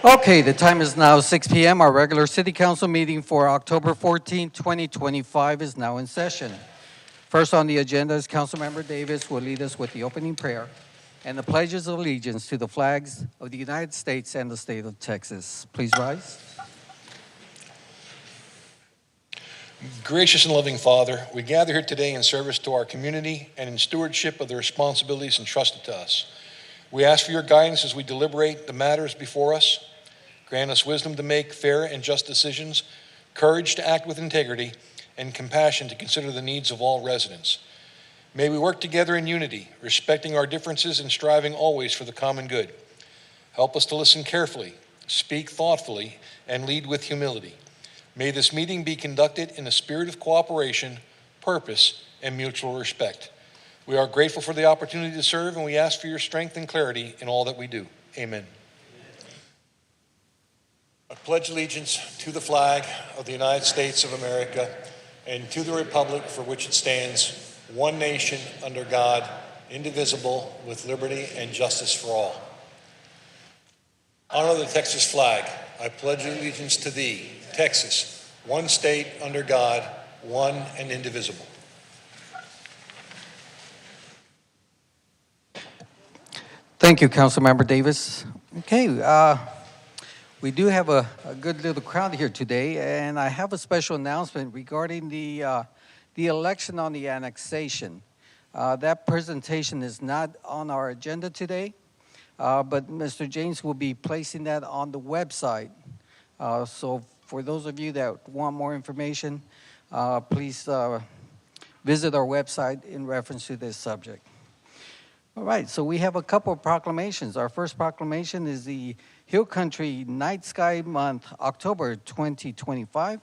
Okay, the time is now 6 p.m. Our regular city council meeting for October 14, 2025 is now in session. First on the agenda is Councilmember Davis will lead us with the opening prayer and the pledges of allegiance to the flags of the United States and the state of Texas. Please rise. Gracious and loving Father, we gather here today in service to our community and in stewardship of the responsibilities entrusted to us. We ask for your guidance as we deliberate the matters before us. Grant us wisdom to make fair and just decisions, courage to act with integrity, and compassion to consider the needs of all residents. May we work together in unity, respecting our differences and striving always for the common good. Help us to listen carefully, speak thoughtfully, and lead with humility. May this meeting be conducted in a spirit of cooperation, purpose, and mutual respect. We are grateful for the opportunity to serve, and we ask for your strength and clarity in all that we do. Amen. I pledge allegiance to the flag of the United States of America and to the republic for which it stands, one nation under God, indivisible, with liberty and justice for all. Honor the Texas flag. I pledge allegiance to thee, Texas, one state under God, one and indivisible. Thank you, Councilmember Davis. Okay, we do have a good little crowd here today, and I have a special announcement regarding the election on the annexation. That presentation is not on our agenda today, but Mr. James will be placing that on the website. So for those of you that want more information, please visit our website in reference to this subject. All right, so we have a couple of proclamations. Our first proclamation is the Hill Country Night Sky Month, October 2025.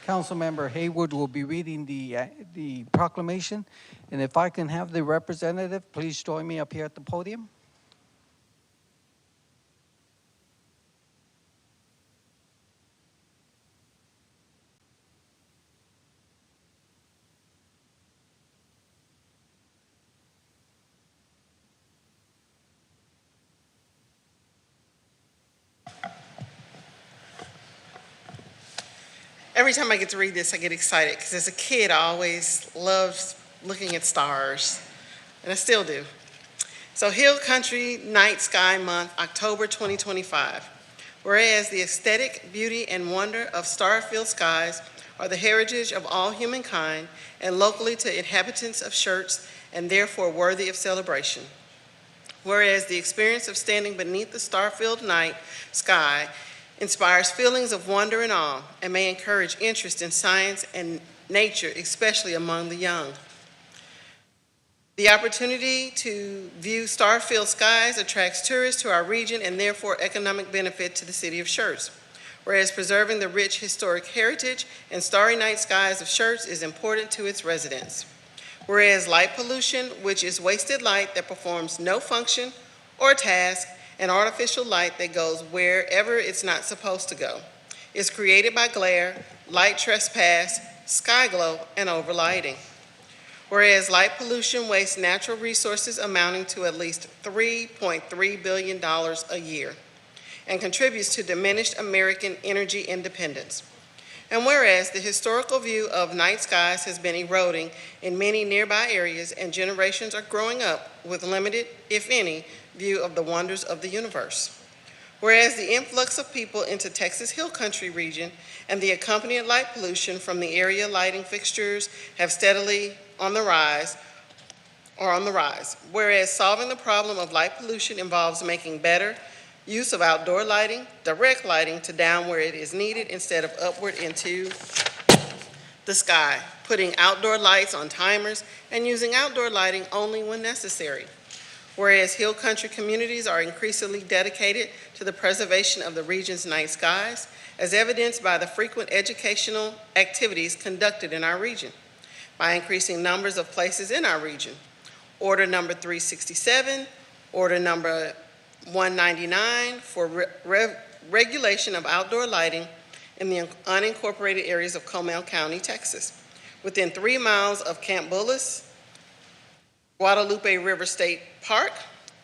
Councilmember Haywood will be reading the proclamation. And if I can have the representative, please join me up here at the podium. Every time I get to read this, I get excited because as a kid, I always loved looking at stars, and I still do. So Hill Country Night Sky Month, October 2025. Whereas the aesthetic beauty and wonder of star-filled skies are the heritage of all humankind and locally to inhabitants of Schertz and therefore worthy of celebration. Whereas the experience of standing beneath the star-filled night sky inspires feelings of wonder and awe, and may encourage interest in science and nature, especially among the young. The opportunity to view star-filled skies attracts tourists to our region and therefore economic benefit to the city of Schertz. Whereas preserving the rich historic heritage and starry night skies of Schertz is important to its residents. Whereas light pollution, which is wasted light that performs no function or task, and artificial light that goes wherever it's not supposed to go, is created by glare, light trespass, sky glow, and overlighting. Whereas light pollution wastes natural resources amounting to at least $3.3 billion a year and contributes to diminished American energy independence. And whereas the historical view of night skies has been eroding in many nearby areas and generations are growing up with limited, if any, view of the wonders of the universe. Whereas the influx of people into Texas Hill Country region and the accompanying light pollution from the area lighting fixtures have steadily on the rise. Whereas solving the problem of light pollution involves making better use of outdoor lighting, direct lighting to down where it is needed instead of upward into the sky, putting outdoor lights on timers and using outdoor lighting only when necessary. Whereas Hill Country communities are increasingly dedicated to the preservation of the region's night skies, as evidenced by the frequent educational activities conducted in our region, by increasing numbers of places in our region. Order number 367, order number 199 for regulation of outdoor lighting in the unincorporated areas of Comal County, Texas, within 3 miles of Camp Bullis, Guadalupe River State Park,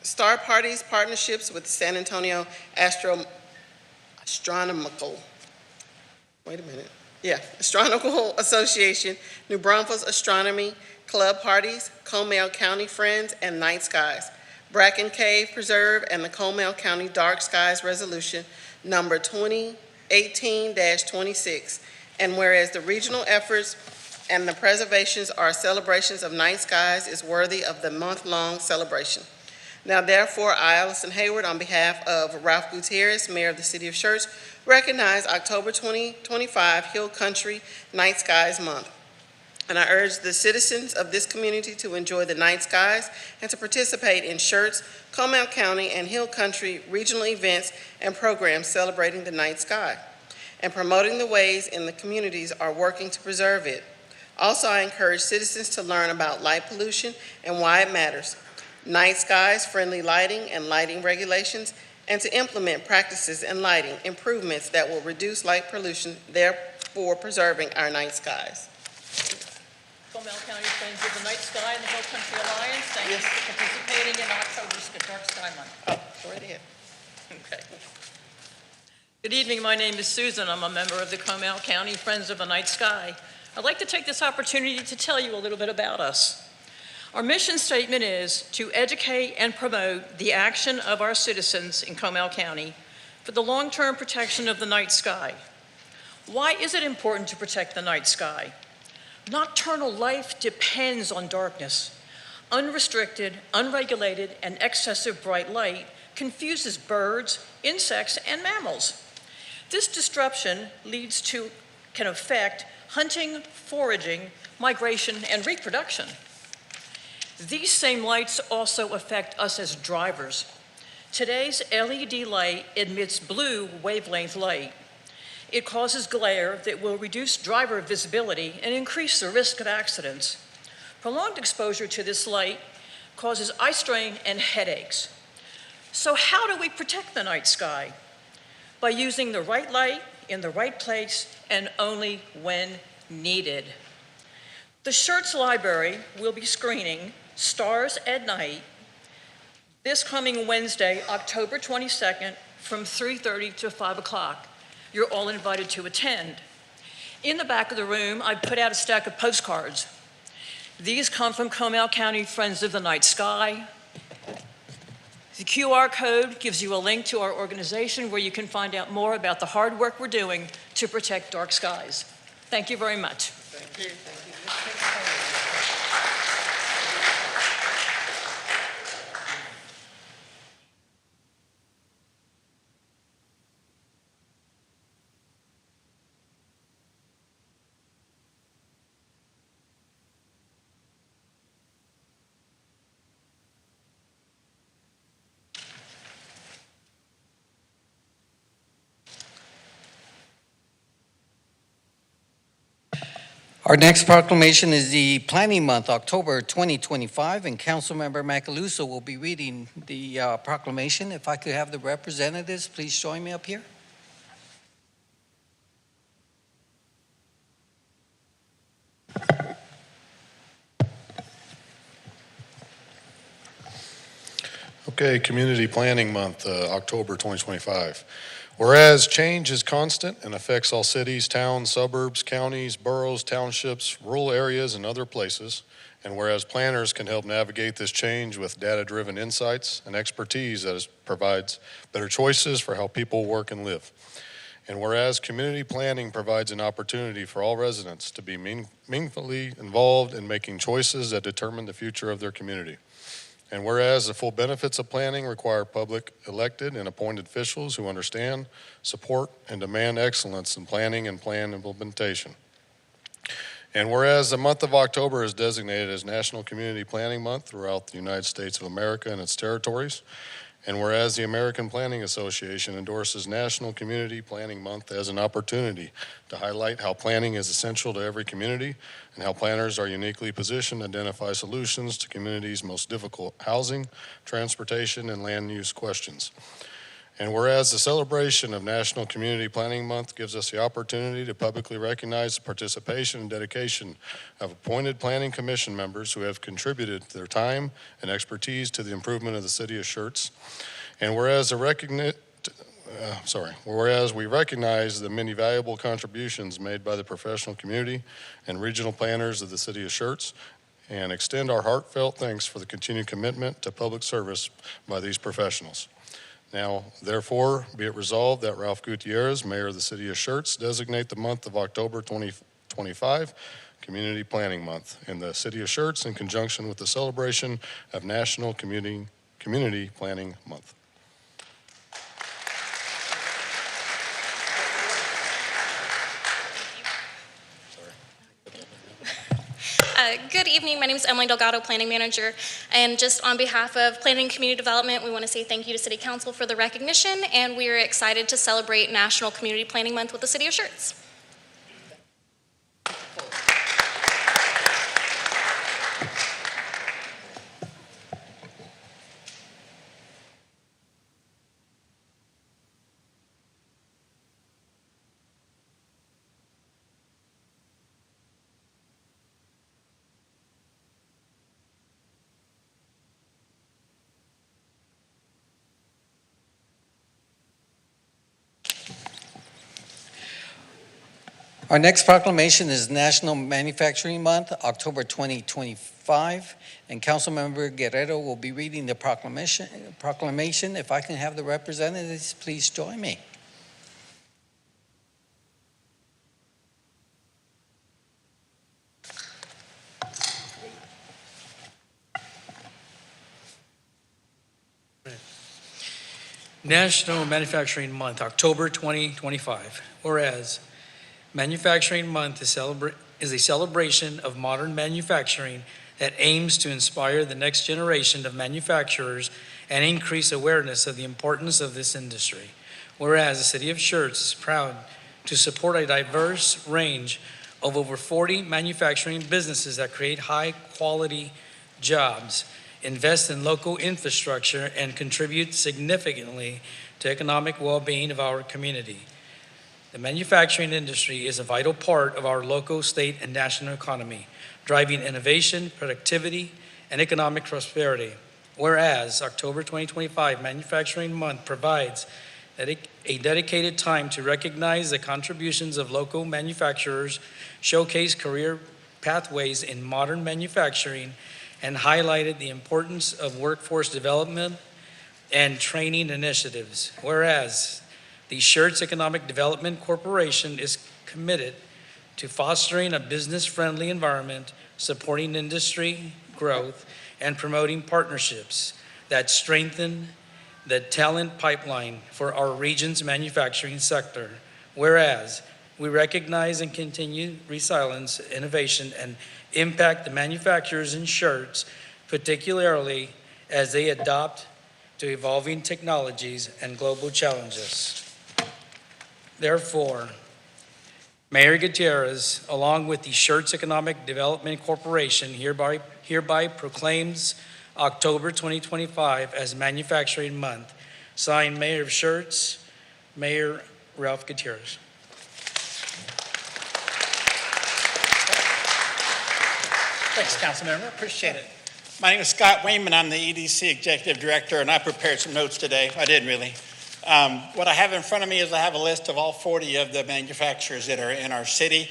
Star Parties partnerships with San Antonio Astro Astronomical, wait a minute. Yeah, Astronomical Association, New Braunfels Astronomy, Club Parties, Comal County Friends, and Night Skies, Bracken Cave Preserve, and the Comal County Dark Skies Resolution number 2018-26. And whereas the regional efforts and the preservations are celebrations of night skies is worthy of the month-long celebration. Now therefore, I, Allison Hayward, on behalf of Ralph Gutierrez, Mayor of the City of Schertz, recognize October 2025 Hill Country Night Skies Month. And I urge the citizens of this community to enjoy the night skies and to participate in Schertz, Comal County, and Hill Country regional events and programs celebrating the night sky and promoting the ways in the communities are working to preserve it. Also, I encourage citizens to learn about light pollution and why it matters, night skies, friendly lighting, and lighting regulations, and to implement practices in lighting improvements that will reduce light pollution, therefore preserving our night skies. Comal County Friends of the Night Sky and the Hill Country Alliance, thank you for participating in October's Dark Sky Month. Oh, go right ahead. Okay. Good evening, my name is Susan. I'm a member of the Comal County Friends of the Night Sky. I'd like to take this opportunity to tell you a little bit about us. Our mission statement is to educate and promote the action of our citizens in Comal County for the long-term protection of the night sky. Why is it important to protect the night sky? Nocturnal life depends on darkness. Unrestricted, unregulated, and excessive bright light confuses birds, insects, and mammals. This disruption can affect hunting, foraging, migration, and reproduction. These same lights also affect us as drivers. Today's LED light emits blue wavelength light. It causes glare that will reduce driver visibility and increase the risk of accidents. Prolonged exposure to this light causes eye strain and headaches. So how do we protect the night sky? By using the right light in the right place and only when needed. The Schertz Library will be screening Stars at Night this coming Wednesday, October 22nd, from 3:30 to 5 o'clock. You're all invited to attend. In the back of the room, I put out a stack of postcards. These come from Comal County Friends of the Night Sky. The QR code gives you a link to our organization where you can find out more about the hard work we're doing to protect dark skies. Thank you very much. Thank you. Thank you. Our next proclamation is the Planning Month, October 2025, and Councilmember Macaluso will be reading the proclamation. If I could have the representatives, please join me up here. Okay, Community Planning Month, October 2025. Whereas change is constant and affects all cities, towns, suburbs, counties, boroughs, townships, rural areas, and other places, and whereas planners can help navigate this change with data-driven insights and expertise that provides better choices for how people work and live. And whereas community planning provides an opportunity for all residents to be meaningfully involved in making choices that determine the future of their community. And whereas the full benefits of planning require public elected and appointed officials who understand, support, and demand excellence in planning and plan implementation. And whereas the month of October is designated as National Community Planning Month throughout the United States of America and its territories, and whereas the American Planning Association endorses National Community Planning Month as an opportunity to highlight how planning is essential to every community and how planners are uniquely positioned to identify solutions to communities' most difficult housing, transportation, and land use questions. And whereas the celebration of National Community Planning Month gives us the opportunity to publicly recognize the participation and dedication of appointed Planning Commission members who have contributed their time and expertise to the improvement of the city of Schertz. And whereas the Whereas we recognize the many valuable contributions made by the professional community and regional planners of the city of Schertz, and extend our heartfelt thanks for the continued commitment to public service by these professionals. Now, therefore, be it resolved that Ralph Gutierrez, Mayor of the City of Schertz, designate the month of October 2025 Community Planning Month in the City of Schertz in conjunction with the celebration of National Community Planning Month. Good evening. My name is Emily Delgado, Planning Manager. And just on behalf of Planning and Community Development, we want to say thank you to City Council for the recognition, and we are excited to celebrate National Community Planning Month with the City of Schertz. Our next proclamation is National Manufacturing Month, October 2025, and Councilmember Guerrero will be reading the proclamation. If I can have the representatives, please join me. National Manufacturing Month, October 2025. Whereas Manufacturing Month is a celebration of modern manufacturing that aims to inspire the next generation of manufacturers and increase awareness of the importance of this industry. Whereas the City of Schertz is proud to support a diverse range of over 40 manufacturing businesses that create high-quality jobs, invest in local infrastructure, and contribute significantly to economic well-being of our community. The manufacturing industry is a vital part of our local, state, and national economy, driving innovation, productivity, and economic prosperity. Whereas October 2025 Manufacturing Month provides a dedicated time to recognize the contributions of local manufacturers, showcase career pathways in modern manufacturing, and highlighted the importance of workforce development and training initiatives. Whereas the Schertz Economic Development Corporation is committed to fostering a business-friendly environment, supporting industry growth, and promoting partnerships that strengthen the talent pipeline for our region's manufacturing sector. Whereas we recognize and continue resilience, innovation, and impact the manufacturers in Schertz, particularly as they adapt to evolving technologies and global challenges. Therefore, Mayor Gutierrez, along with the Schertz Economic Development Corporation, hereby proclaims October 2025 as Manufacturing Month. Signed, Mayor of Schertz, Mayor Ralph Gutierrez. Thanks, Councilmember. Appreciate it. My name is Scott Wayman. I'm the EDC Executive Director, and I prepared some notes today. I did really. What I have in front of me is I have a list of all 40 of the manufacturers that are in our city.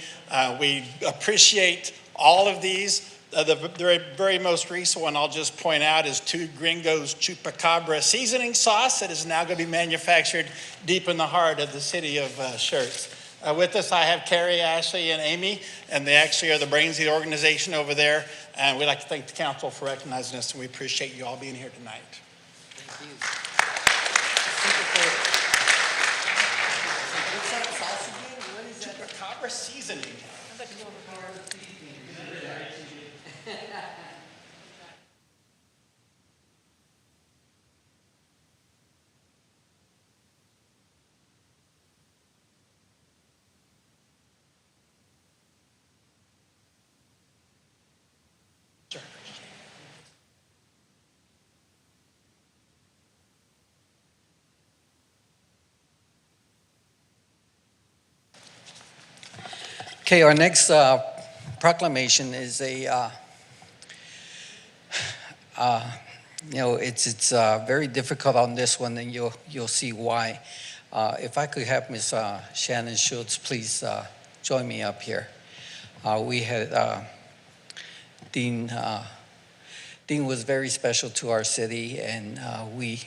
We appreciate all of these. The very most recent one I'll just point out is Two Gringos Chupacabra seasoning sauce that is now going to be manufactured deep in the heart of the city of Schertz. With us, I have Carrie, Ashley, and Amy, and they actually are the brains of the organization over there. And we'd like to thank the council for recognizing us, and we appreciate you all being here tonight. Thank you. Chupacabra seasoning. Okay, our next proclamation is a, it's very difficult on this one, and you'll see why. If I could have Ms. Shannon Schertz please join me up here. We had Dean. Dean was very special to our city, and we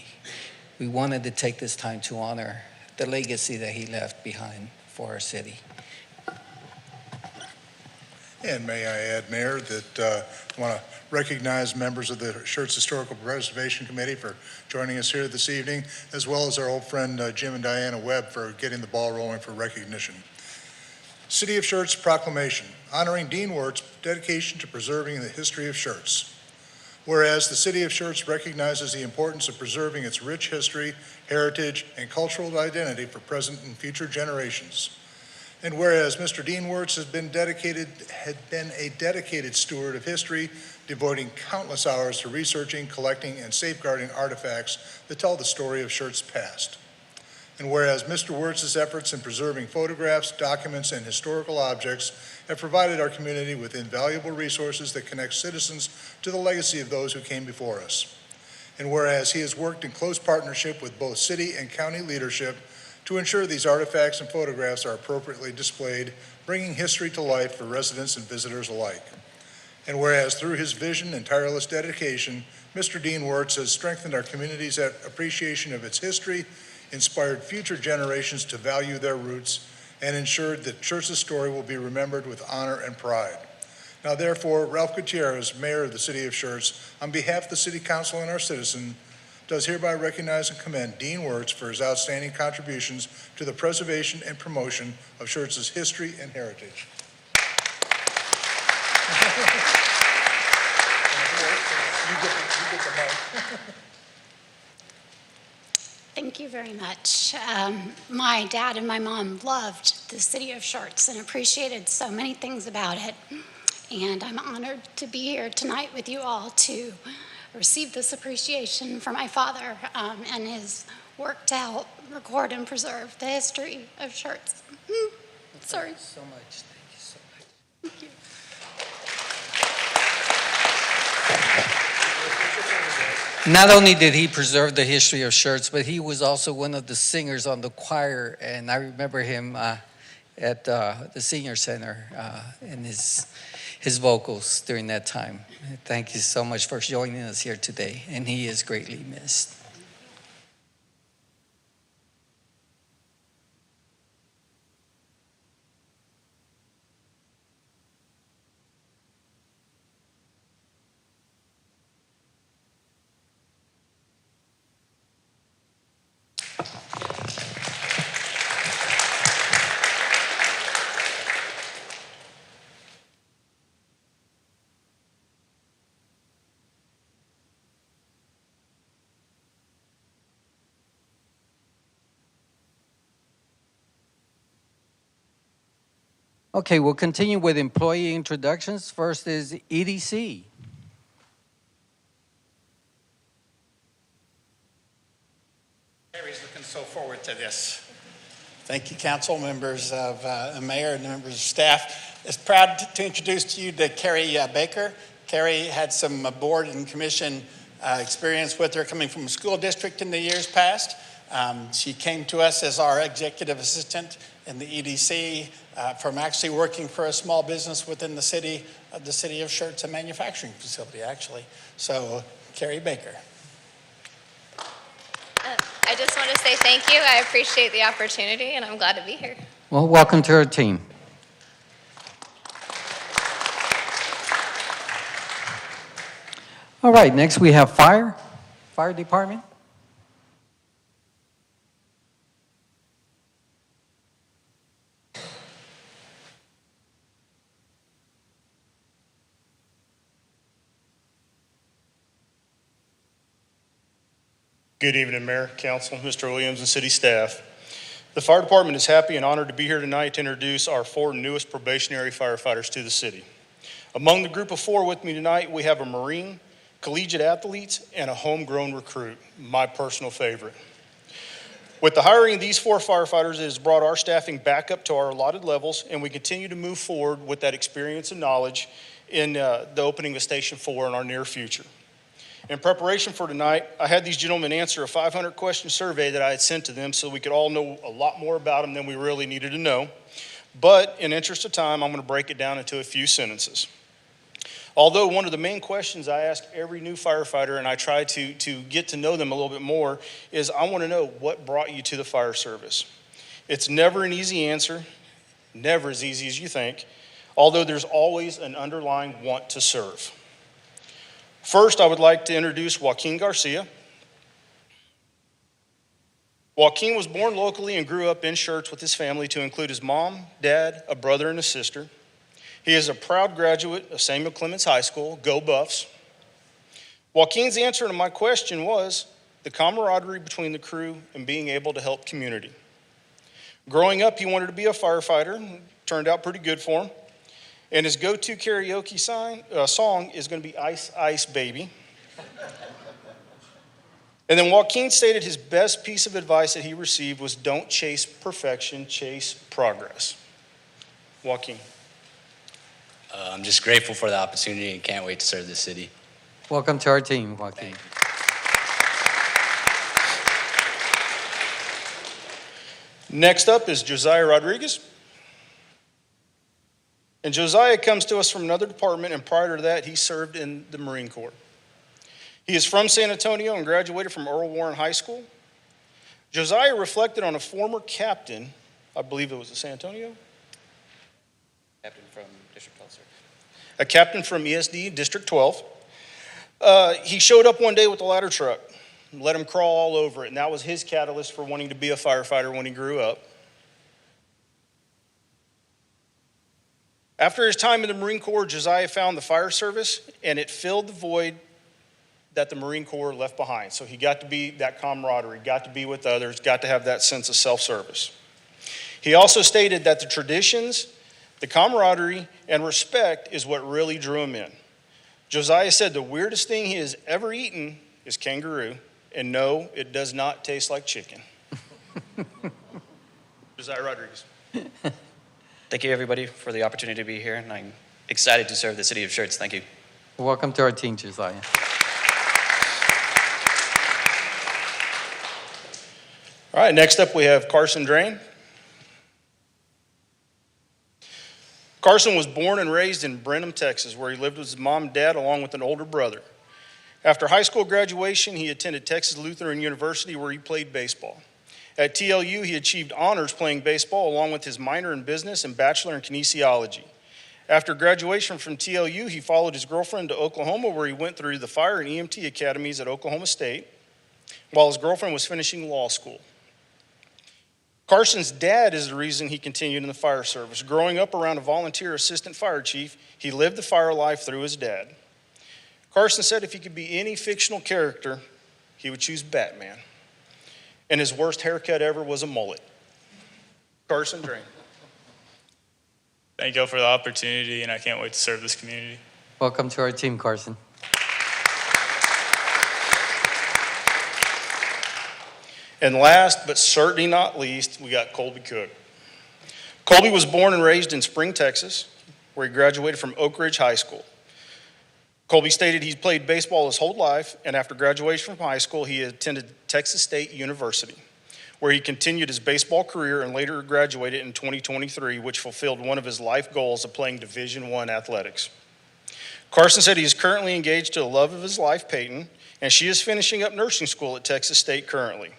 wanted to take this time to honor the legacy that he left behind for our city. And may I add, Mayor, that I want to recognize members of the Schertz Historical Preservation Committee for joining us here this evening, as well as our old friend Jim and Diana Webb for getting the ball rolling for recognition. City of Schertz Proclamation, honoring Dean Wert's dedication to preserving the history of Schertz. Whereas the City of Schertz recognizes the importance of preserving its rich history, heritage, and cultural identity for present and future generations. And whereas Mr. Dean Wertz had been a dedicated steward of history, devoting countless hours to researching, collecting, and safeguarding artifacts that tell the story of Schertz's past. And whereas Mr. Wertz's efforts in preserving photographs, documents, and historical objects have provided our community with invaluable resources that connect citizens to the legacy of those who came before us. And whereas he has worked in close partnership with both city and county leadership to ensure these artifacts and photographs are appropriately displayed, bringing history to life for residents and visitors alike. And whereas through his vision and tireless dedication, Mr. Dean Wertz has strengthened our community's appreciation of its history, inspired future generations to value their roots, and ensured that Schertz's story will be remembered with honor and pride. Now therefore, Ralph Gutierrez, Mayor of the City of Schertz, on behalf of the City Council and our citizens, does hereby recognize and commend Dean Wertz for his outstanding contributions to the preservation and promotion of Schertz's history and heritage. You get the mic. Thank you very much. My dad and my mom loved the city of Schertz and appreciated so many things about it. And I'm honored to be here tonight with you all to receive this appreciation from my father and his work to help record and preserve the history of Schertz. Sorry. Thank you so much. Thank you so much. Thank you. Not only did he preserve the history of Schertz, but he was also one of the singers on the choir, and I remember him at the senior center in his vocals during that time. Thank you so much for joining us here today, and he is greatly missed. Okay, we'll continue with employee introductions. First is EDC. Terry's looking so forward to this. Thank you, council, members of the mayor and members of staff. It's proud to introduce to you to Carrie Baker. Carrie had some board and commission experience with her coming from a school district in the years past. She came to us as our executive assistant in the EDC from actually working for a small business within the city of Schertz, a manufacturing facility, actually. So, Carrie Baker. I just want to say thank you. I appreciate the opportunity, and I'm glad to be here. Well, welcome to our team. All right, next we have fire department. Good evening, Mayor, Council, Mr. Williams, and City staff. The fire department is happy and honored to be here tonight to introduce our 4 newest probationary firefighters to the city. Among the group of 4 with me tonight, we have a Marine, collegiate athletes, and a homegrown recruit, my personal favorite. With the hiring of these 4 firefighters, it has brought our staffing back up to our allotted levels, and we continue to move forward with that experience and knowledge in the opening of Station 4 in our near future. In preparation for tonight, I had these gentlemen answer a 500-question survey that I had sent to them so we could all know a lot more about them than we really needed to know. But in interest of time, I'm going to break it down into a few sentences. Although one of the main questions I ask every new firefighter, and I try to get to know them a little bit more, is I want to know what brought you to the fire service. It's never an easy answer, never as easy as you think, although there's always an underlying want to serve. First, I would like to introduce Joaquin Garcia. Joaquin was born locally and grew up in Schertz with his family to include his mom, dad, a brother, and a sister. He is a proud graduate of Samuel Clemens High School. Go Buffs. Joaquin's answer to my question was the camaraderie between the crew and being able to help community. Growing up, he wanted to be a firefighter. Turned out pretty good for him. And his go-to karaoke song is going to be Ice, Ice, Baby. And then Joaquin stated his best piece of advice that he received was don't chase perfection, chase progress. Joaquin. I'm just grateful for the opportunity and can't wait to serve the city. Welcome to our team, Joaquin. Next up is Josiah Rodriguez. And Josiah comes to us from another department, and prior to that, he served in the Marine Corps. He is from San Antonio and graduated from Earl Warren High School. Josiah reflected on a former captain, I believe it was at San Antonio? Captain from District 12, sir. A captain from ESD, District 12. He showed up one day with a ladder truck, let him crawl all over it, and that was his catalyst for wanting to be a firefighter when he grew up. After his time in the Marine Corps, Josiah found the fire service, and it filled the void that the Marine Corps left behind. So he got to be that camaraderie, got to be with others, got to have that sense of self-service. He also stated that the traditions, the camaraderie, and respect is what really drew him in. Josiah said the weirdest thing he has ever eaten is kangaroo, and no, it does not taste like chicken. Josiah Rodriguez. Thank you, everybody, for the opportunity to be here, and I'm excited to serve the city of Schertz. Thank you. Welcome to our team, Josiah. All right, next up we have Carson Drain. Carson was born and raised in Brenham, Texas, where he lived with his mom and dad along with an older brother. After high school graduation, he attended Texas Lutheran University where he played baseball. At TLU, he achieved honors playing baseball along with his minor in business and bachelor in kinesiology. After graduation from TLU, he followed his girlfriend to Oklahoma where he went through the fire and EMT academies at Oklahoma State while his girlfriend was finishing law school. Carson's dad is the reason he continued in the fire service. Growing up around a volunteer assistant fire chief, he lived the fire life through his dad. Carson said if he could be any fictional character, he would choose Batman. And his worst haircut ever was a mullet. Carson Drain. Thank you for the opportunity, and I can't wait to serve this community. Welcome to our team, Carson. And last, but certainly not least, we got Colby Cook. Colby was born and raised in Spring, Texas, where he graduated from Oak Ridge High School. Colby stated he's played baseball his whole life, and after graduation from high school, he attended Texas State University, where he continued his baseball career and later graduated in 2023, which fulfilled one of his life goals of playing Division I athletics. Carson said he is currently engaged to the love of his life, Peyton, and she is finishing up nursing school at Texas State currently.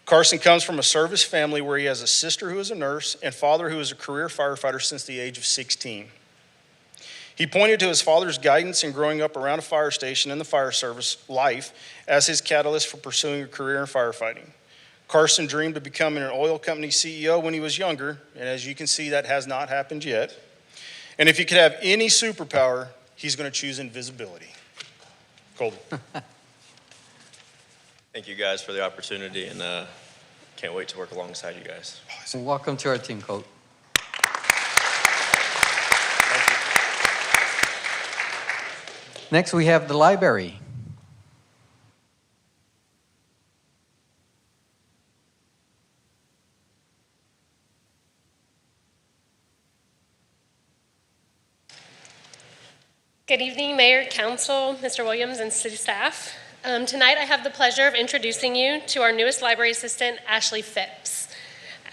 Carson comes from a service family where he has a sister who is a nurse and father who is a career firefighter since the age of 16. He pointed to his father's guidance in growing up around a fire station in the fire service life as his catalyst for pursuing a career in firefighting. Carson dreamed of becoming an oil company CEO when he was younger, and as you can see, that has not happened yet. And if he could have any superpower, he's going to choose invisibility. Colby. Thank you guys for the opportunity, and can't wait to work alongside you guys. Welcome to our team, Coach. Next, we have the library. Good evening, Mayor, Council, Mr. Williams, and City staff. Tonight I have the pleasure of introducing you to our newest library assistant, Ashley Phipps.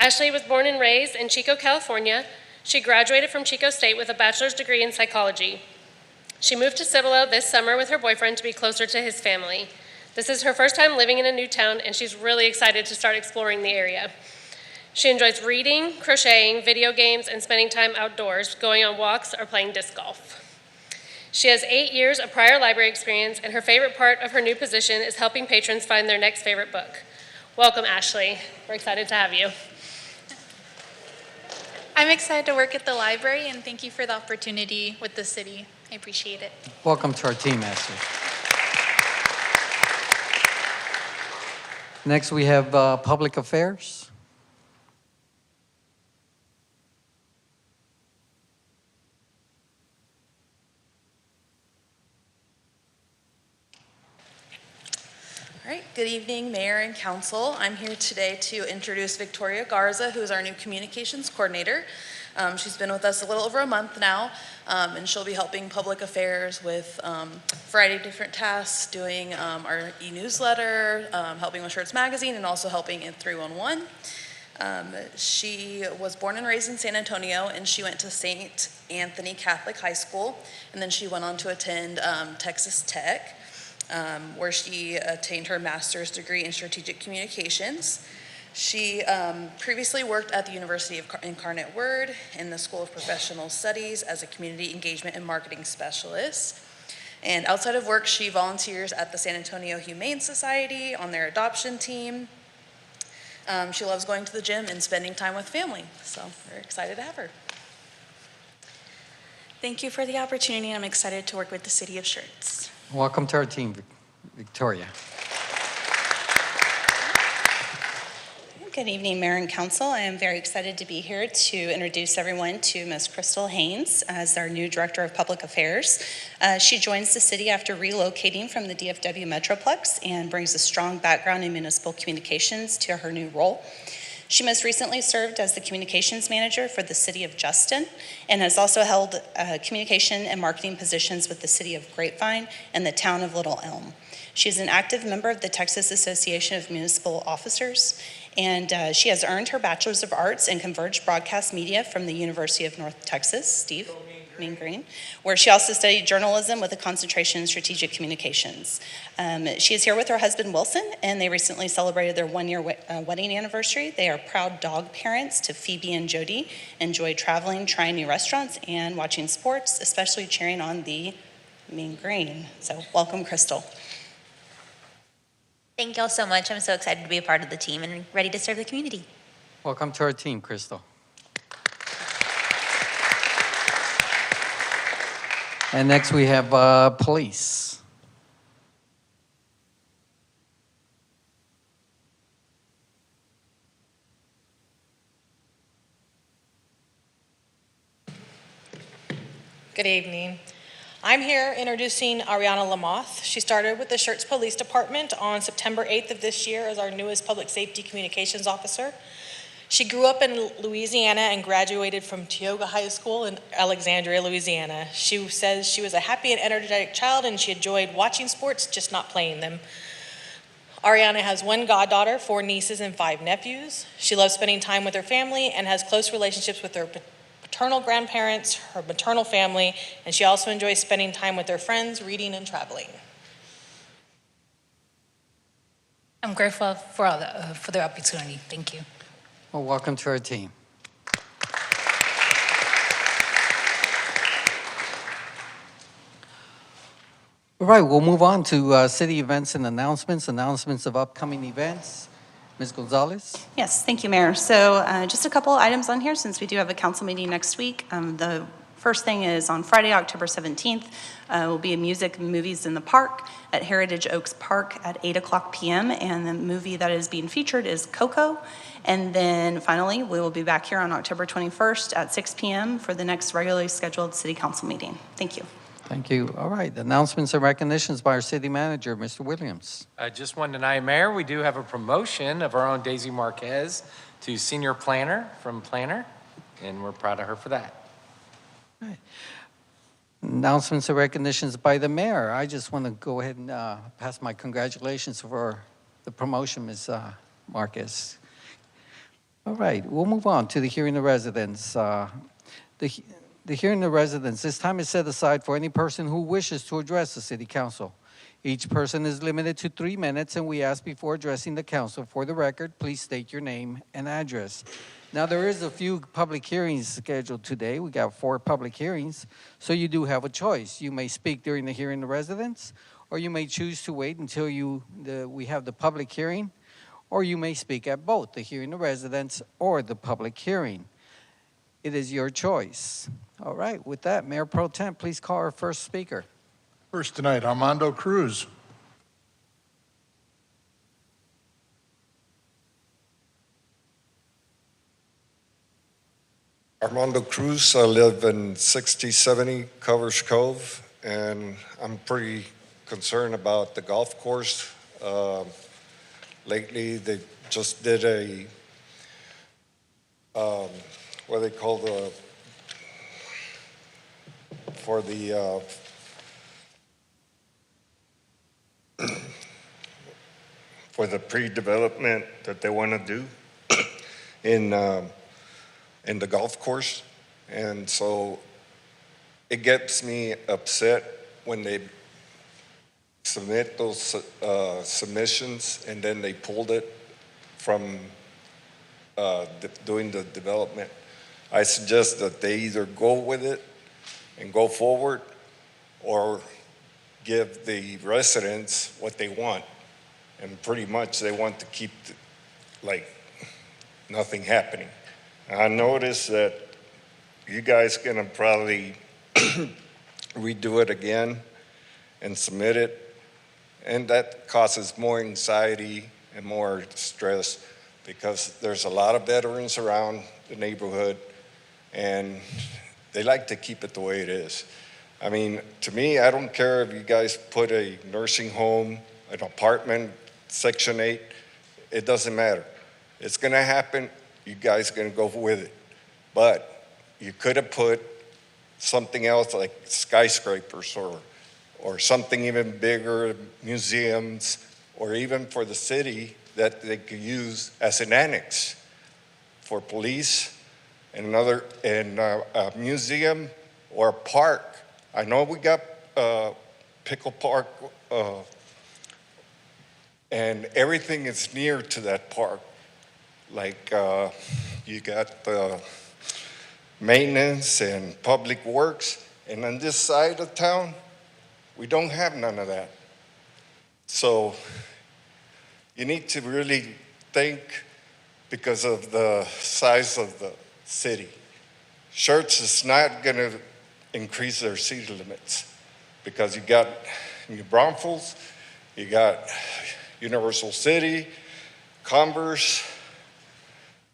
Ashley was born and raised in Chico, California. She graduated from Chico State with a bachelor's degree in psychology. She moved to Cibolo this summer with her boyfriend to be closer to his family. This is her first time living in a new town, and she's really excited to start exploring the area. She enjoys reading, crocheting, video games, and spending time outdoors, going on walks or playing disc golf. She has 8 years of prior library experience, and her favorite part of her new position is helping patrons find their next favorite book. Welcome, Ashley. We're excited to have you. I'm excited to work at the library, and thank you for the opportunity with the city. I appreciate it. Welcome to our team, Ashley. Next, we have Public Affairs. All right, good evening, Mayor and Council. I'm here today to introduce Victoria Garza, who is our new Communications Coordinator. She's been with us a little over a month now, and she'll be helping Public Affairs with a variety of different tasks, doing our e-newsletter, helping with Schertz Magazine, and also helping in 311. She was born and raised in San Antonio, and she went to St. Anthony Catholic High School, and then she went on to attend Texas Tech, where she attained her master's degree in strategic communications. She previously worked at the University of Incarnate Word in the School of Professional Studies as a community engagement and marketing specialist. And outside of work, she volunteers at the San Antonio Humane Society on their adoption team. She loves going to the gym and spending time with family, so we're excited to have her. Thank you for the opportunity. I'm excited to work with the City of Schertz. Welcome to our team, Victoria. Good evening, Mayor and Council. I am very excited to be here to introduce everyone to Ms. Crystal Haynes as our new Director of Public Affairs. She joins the city after relocating from the DFW Metroplex and brings a strong background in municipal communications to her new role. She most recently served as the communications manager for the city of Justin and has also held communication and marketing positions with the city of Grapevine and the town of Little Elm. She is an active member of the Texas Association of Municipal Officers, and she has earned her Bachelor's of Arts in Converged Broadcast Media from the University of North Texas, Steve. Mean Green, where she also studied journalism with a concentration in strategic communications. She is here with her husband, Wilson, and they recently celebrated their one-year wedding anniversary. They are proud dog parents to Phoebe and Jody, enjoy traveling, trying new restaurants, and watching sports, especially cheering on the Mean Green. So welcome, Crystal. Thank y'all so much. I'm so excited to be a part of the team and ready to serve the community. Welcome to our team, Crystal. And next we have police. Good evening. I'm here introducing Ariana Lamoth. She started with the Schertz Police Department on September 8th of this year as our newest public safety communications officer. She grew up in Louisiana and graduated from Tioga High School in Alexandria, Louisiana. She says she was a happy and energetic child and she enjoyed watching sports, just not playing them. Ariana has one goddaughter, 4 nieces, and 5 nephews. She loves spending time with her family and has close relationships with her paternal grandparents, her maternal family, and she also enjoys spending time with her friends, reading, and traveling. I'm grateful for the opportunity. Thank you. Well, welcome to our team. All right, we'll move on to city events and announcements of upcoming events. Ms. Gonzalez? Yes, thank you, Mayor. So just a couple items on here since we do have a council meeting next week. The first thing is on Friday, October 17th, will be a music and movies in the park at Heritage Oaks Park at 8 o'clock p.m. And the movie that is being featured is Coco. And then finally, we will be back here on October 21st at 6 p.m. for the next regularly scheduled city council meeting. Thank you. Thank you. All right, announcements and recognitions by our city manager, Mr. Williams. Just one tonight, Mayor. We do have a promotion of our own Daisy Marquez to senior planner from Planner, and we're proud of her for that. Announcements and recognitions by the mayor. I just want to go ahead and pass my congratulations for the promotion, Ms. Marquez. All right, we'll move on to the hearing of residents. The hearing of residents, this time is set aside for any person who wishes to address the city council. Each person is limited to 3 minutes, and we ask before addressing the council, for the record, please state your name and address. Now, there is a few public hearings scheduled today. We got 4 public hearings, so you do have a choice. You may speak during the hearing of residents, or you may choose to wait until we have the public hearing, or you may speak at both the hearing of residents or the public hearing. It is your choice. All right, with that, Mayor Pro Tem, please call our first speaker. First tonight, Armando Cruz. Armando Cruz, I live in 6070 Covers Cove, and I'm pretty concerned about the golf course. Lately, they just did a, what they call for the pre-development that they want to do in the golf course. And so it gets me upset when they submit those submissions and then they pulled it from doing the development. I suggest that they either go with it and go forward or give the residents what they want. And pretty much they want to keep nothing happening. I noticed that you guys gonna probably redo it again and submit it, and that causes more anxiety and more stress because there's a lot of veterans around the neighborhood and they like to keep it the way it is. I mean, to me, I don't care if you guys put a nursing home, an apartment, Section 8, it doesn't matter. It's gonna happen. You guys are going to go with it. But you could have put something else like skyscrapers or something even bigger, museums, or even for the city that they could use as an annex for police and a museum or a park. I know we got Pickle Park and everything is near to that park. Like you got the maintenance and public works, and on this side of town, we don't have none of that. So you need to really think because of the size of the city. Schertz is not gonna increase their city limits because you got New Braunfels, you got Universal City, Converse,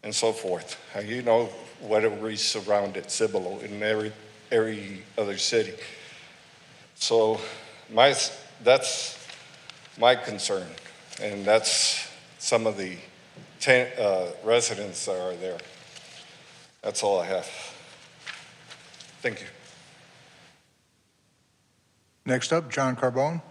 and so forth. You know whatever is surrounded Cibolo in every other city. So that's my concern, and that's some of the residents that are there. That's all I have. Thank you. Next up, John Carbone.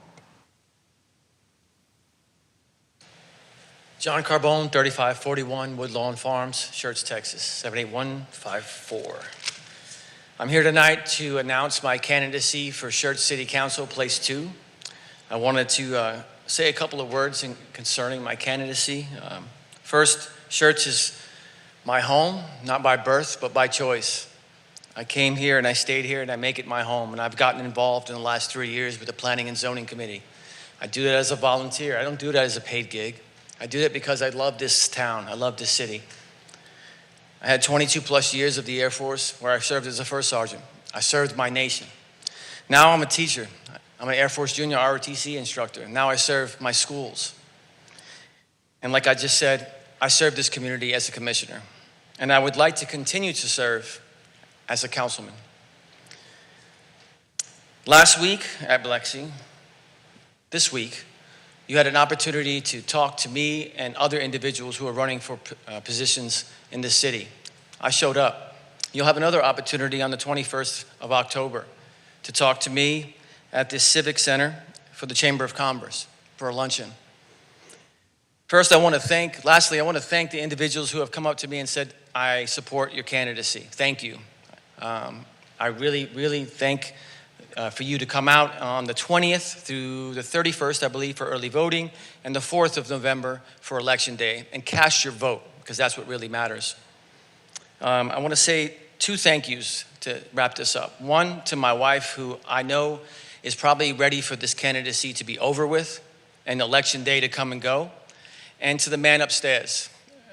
John Carbone, 3541 Woodlawn Farms, Schertz, Texas, 78154. I'm here tonight to announce my candidacy for Schertz City Council, Place 2. I wanted to say a couple of words concerning my candidacy. First, Schertz is my home, not by birth, but by choice. I came here and I stayed here and I make it my home, and I've gotten involved in the last 3 years with the Planning and Zoning Committee. I do that as a volunteer. I don't do that as a paid gig. I do that because I love this town. I love this city. I had 22 plus years of the Air Force where I served as a first sergeant. I served my nation. Now I'm a teacher. I'm an Air Force Junior ROTC instructor. Now I serve my schools. And like I just said, I serve this community as a commissioner. And I would like to continue to serve as a councilman. Last week at Biloxi, this week, you had an opportunity to talk to me and other individuals who are running for positions in this city. I showed up. You'll have another opportunity on the 21st of October to talk to me at this Civic Center for the Chamber of Commerce for a luncheon. Lastly, I want to thank the individuals who have come up to me and said, I support your candidacy. Thank you. I really thank for you to come out on the 20th through the 31st, I believe, for early voting, and the 4th of November for Election Day, and cast your vote, because that's what really matters. I want to say 2 thank yous to wrap this up. One, to my wife, who I know is probably ready for this candidacy to be over with and Election Day to come and go. And to the man upstairs,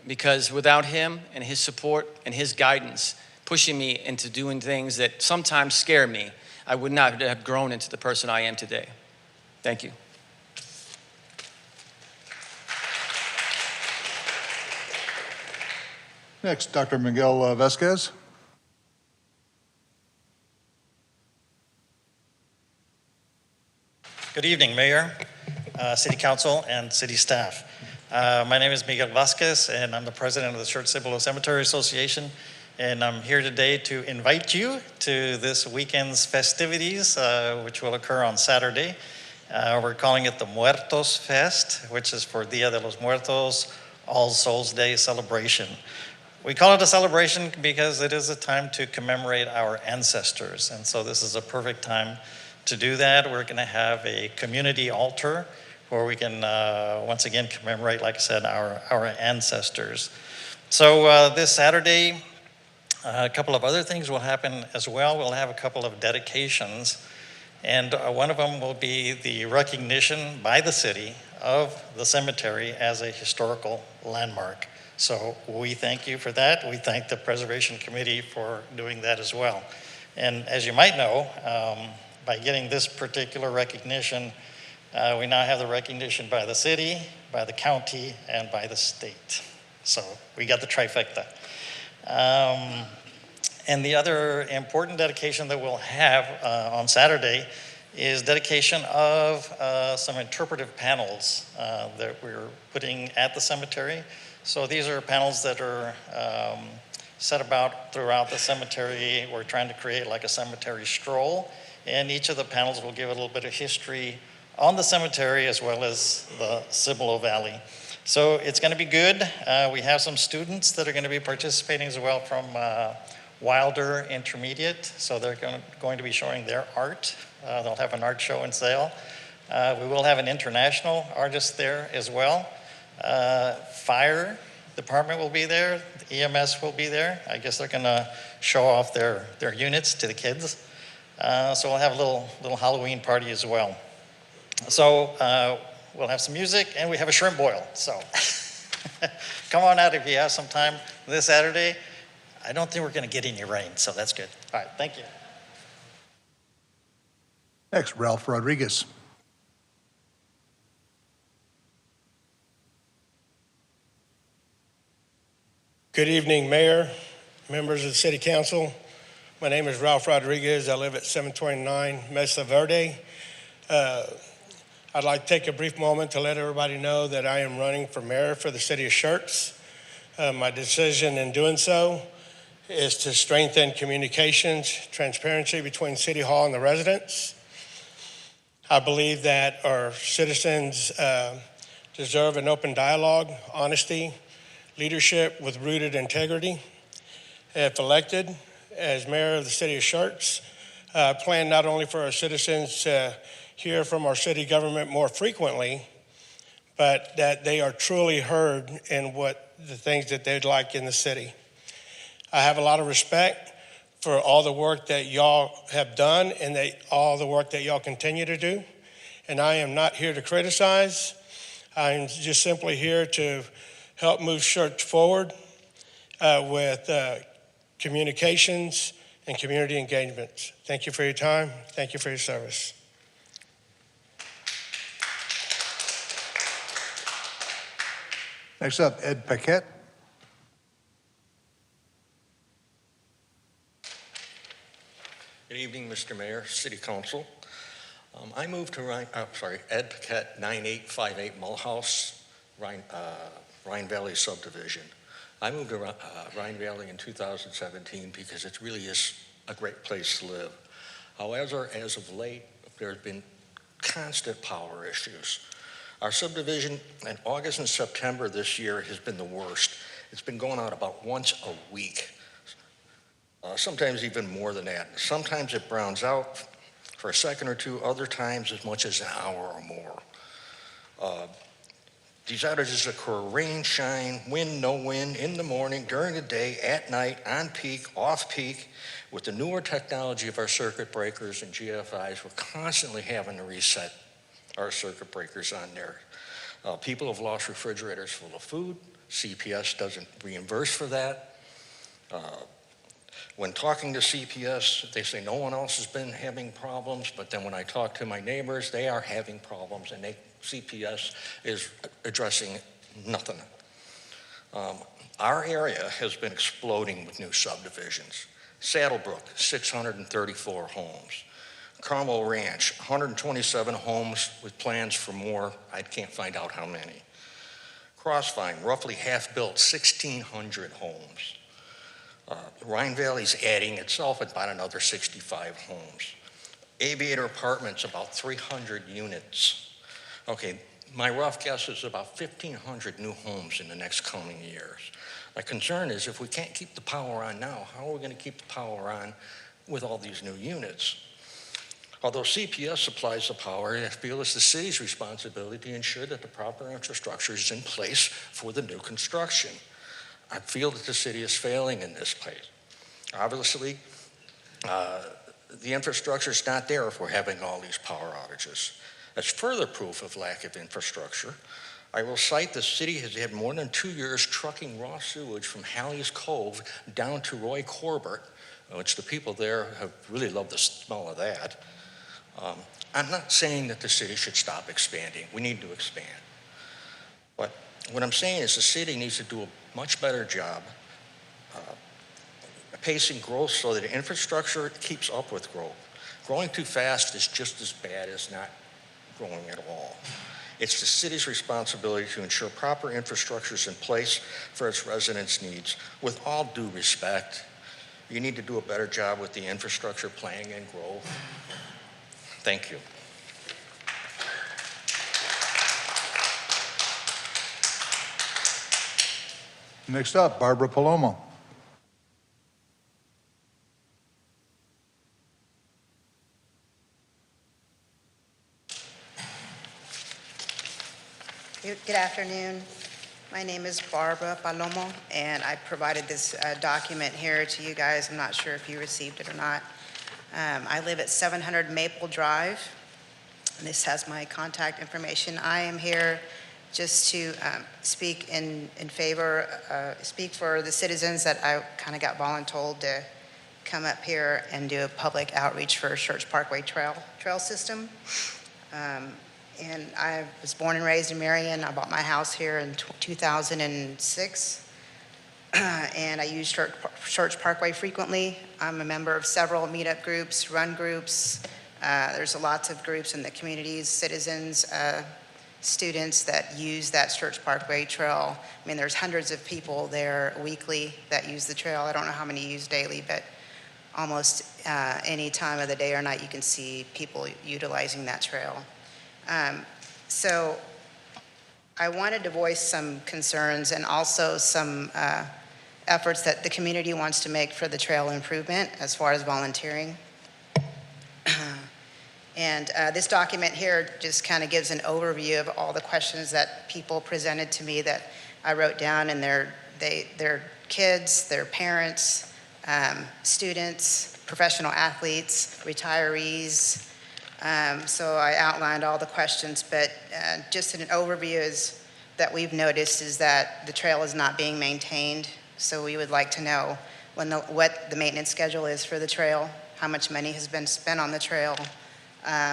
because without him and his support and his guidance, pushing me into doing things that sometimes scare me, I would not have grown into the person I am today. Thank you. Next, Dr. Miguel Vasquez. Good evening, Mayor, City Council, and City staff. My name is Miguel Vasquez, and I'm the president of the Schertz Cemetery Association. And I'm here today to invite you to this weekend's festivities, which will occur on Saturday. We're calling it the Muertos Fest, which is for Dia de los Muertos, All Souls Day celebration. We call it a celebration because it is a time to commemorate our ancestors. And so this is a perfect time to do that. We're going to have a community altar where we can once again commemorate, like I said, our ancestors. So this Saturday, a couple of other things will happen as well. We'll have a couple of dedications, and one of them will be the recognition by the city of the cemetery as a historical landmark. So we thank you for that. We thank the Preservation Committee for doing that as well. And as you might know, by getting this particular recognition, we now have the recognition by the city, by the county, and by the state. So we got the trifecta. And the other important dedication that we'll have on Saturday is dedication of some interpretive panels that we're putting at the cemetery. So these are panels that are set about throughout the cemetery. We're trying to create like a cemetery stroll, and each of the panels will give a little bit of history on the cemetery as well as the Cibolo Valley. So it's going to be good. We have some students that are going to be participating as well from Wilder Intermediate. So they're going to be showing their art. They'll have an art show and sale. We will have an international artist there as well. Fire department will be there. The EMS will be there. I guess they're going to show off their units to the kids. So we'll have a little Halloween party as well. So we'll have some music, and we have a shrimp boil. So come on out if you have some time this Saturday. I don't think we're going to get any rain, so that's good. All right, thank you. Next, Ralph Rodriguez. Good evening, Mayor, members of the City Council. My name is Ralph Rodriguez. I live at 729 Mesa Verde. I'd like to take a brief moment to let everybody know that I am running for mayor for the city of Schertz. My decision in doing so is to strengthen communications, transparency between City Hall and the residents. I believe that our citizens deserve an open dialogue, honesty, leadership with rooted integrity. If elected as mayor of the city of Schertz, I plan not only for our citizens to hear from our city government more frequently, but that they are truly heard in what the things that they'd like in the city. I have a lot of respect for all the work that y'all have done and all the work that y'all continue to do. And I am not here to criticize. I'm just simply here to help move Schertz forward with communications and community engagements. Thank you for your time. Thank you for your service. Next up, Ed Paquette. Good evening, Mr. Mayor, City Council. I moved to Ed Paquette, 9858 Mulhouse, Rhine Valley subdivision. I moved to Rhine Valley in 2017 because it really is a great place to live. However, as of late, there's been constant power issues. Our subdivision in August and September this year has been the worst. It's been going out about once a week, sometimes even more than that. Sometimes it browns out for a second or two, other times as much as an hour or more. These outages occur rain, shine, wind, no wind, in the morning, during the day, at night, on peak, off peak. With the newer technology of our circuit breakers and GFIs, we're constantly having to reset our circuit breakers on there. People have lost refrigerators full of food. CPS doesn't reimburse for that. When talking to CPS, they say no one else has been having problems, but then when I talk to my neighbors, they are having problems, and CPS is addressing nothing. Our area has been exploding with new subdivisions. Saddlebrook, 634 homes. Carmel Ranch, 127 homes with plans for more. I can't find out how many. Crossvine, roughly half-built, 1,600 homes. Rhine Valley's adding itself about another 65 homes. Aviator Apartments, about 300 units. Okay, my rough guess is about 1,500 new homes in the next coming years. My concern is if we can't keep the power on now, how are we going to keep the power on with all these new units? Although CPS supplies the power, I feel it's the city's responsibility to ensure that the proper infrastructure is in place for the new construction. I feel that the city is failing in this place. Obviously, the infrastructure is not there if we're having all these power outages. As further proof of lack of infrastructure, I will cite the city has had more than 2 years trucking raw sewage from Halley's Cove down to Roy Corbett, which the people there have really loved the smell of that. I'm not saying that the city should stop expanding. We need to expand. But what I'm saying is the city needs to do a much better job pacing growth so that infrastructure keeps up with growth. Growing too fast is just as bad as not growing at all. It's the city's responsibility to ensure proper infrastructure is in place for its residents' needs. With all due respect, you need to do a better job with the infrastructure planning and growth. Thank you. Next up, Barbara Palomo. Good afternoon. My name is Barbara Palomo, and I provided this document here to you guys. I'm not sure if you received it or not. I live at 700 Maple Drive, and this has my contact information. I am here just to speak speak for the citizens that I kind of got voluntold to come up here and do a public outreach for Schertz Parkway trail system. And I was born and raised in Marion. I bought my house here in 2006. And I use Schertz Parkway frequently. I'm a member of several meetup groups, run groups. There's lots of groups in the communities, citizens, students that use that Schertz Parkway trail. I mean, there's hundreds of people there weekly that use the trail. I don't know how many use daily, but almost any time of the day or night you can see people utilizing that trail. So I wanted to voice some concerns and also some efforts that the community wants to make for the trail improvement as far as volunteering. And this document here just kind of gives an overview of all the questions that people presented to me that I wrote down, and their kids, their parents, students, professional athletes, retirees. So I outlined all the questions, but just an overview is that we've noticed is that the trail is not being maintained. So we would like to know what the maintenance schedule is for the trail, how much money has been spent on the trail.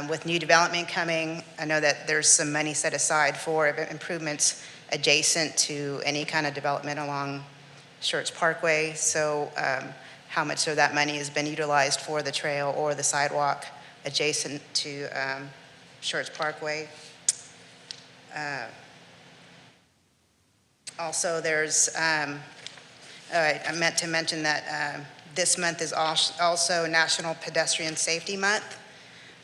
With new development coming, I know that there's some money set aside for improvements adjacent to any kind of development along Schertz Parkway. So how much of that money has been utilized for the trail or the sidewalk adjacent to Schertz Parkway. Also, there's, I meant to mention that This month is also National Pedestrian Safety Month.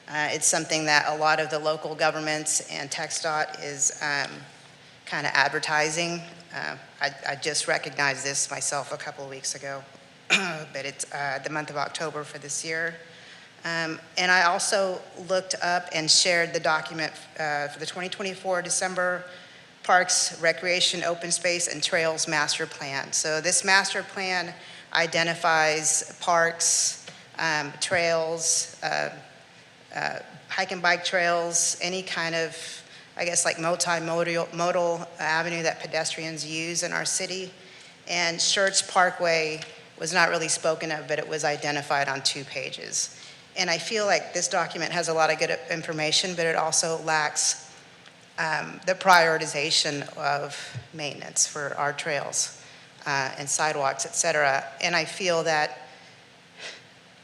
It's something that a lot of the local governments and TxDOT is kind of advertising. I just recognized this myself a couple of weeks ago, but it's the month of October for this year. And I also looked up and shared the document for the 2024 December Parks, Recreation, Open Space, and Trails Master Plan. So this master plan identifies parks, trails, hike and bike trails, any kind of, I guess, like multimodal avenue that pedestrians use in our city. And Schertz Parkway was not really spoken of, but it was identified on 2 pages. And I feel like this document has a lot of good information, but it also lacks the prioritization of maintenance for our trails and sidewalks, et cetera. And I feel that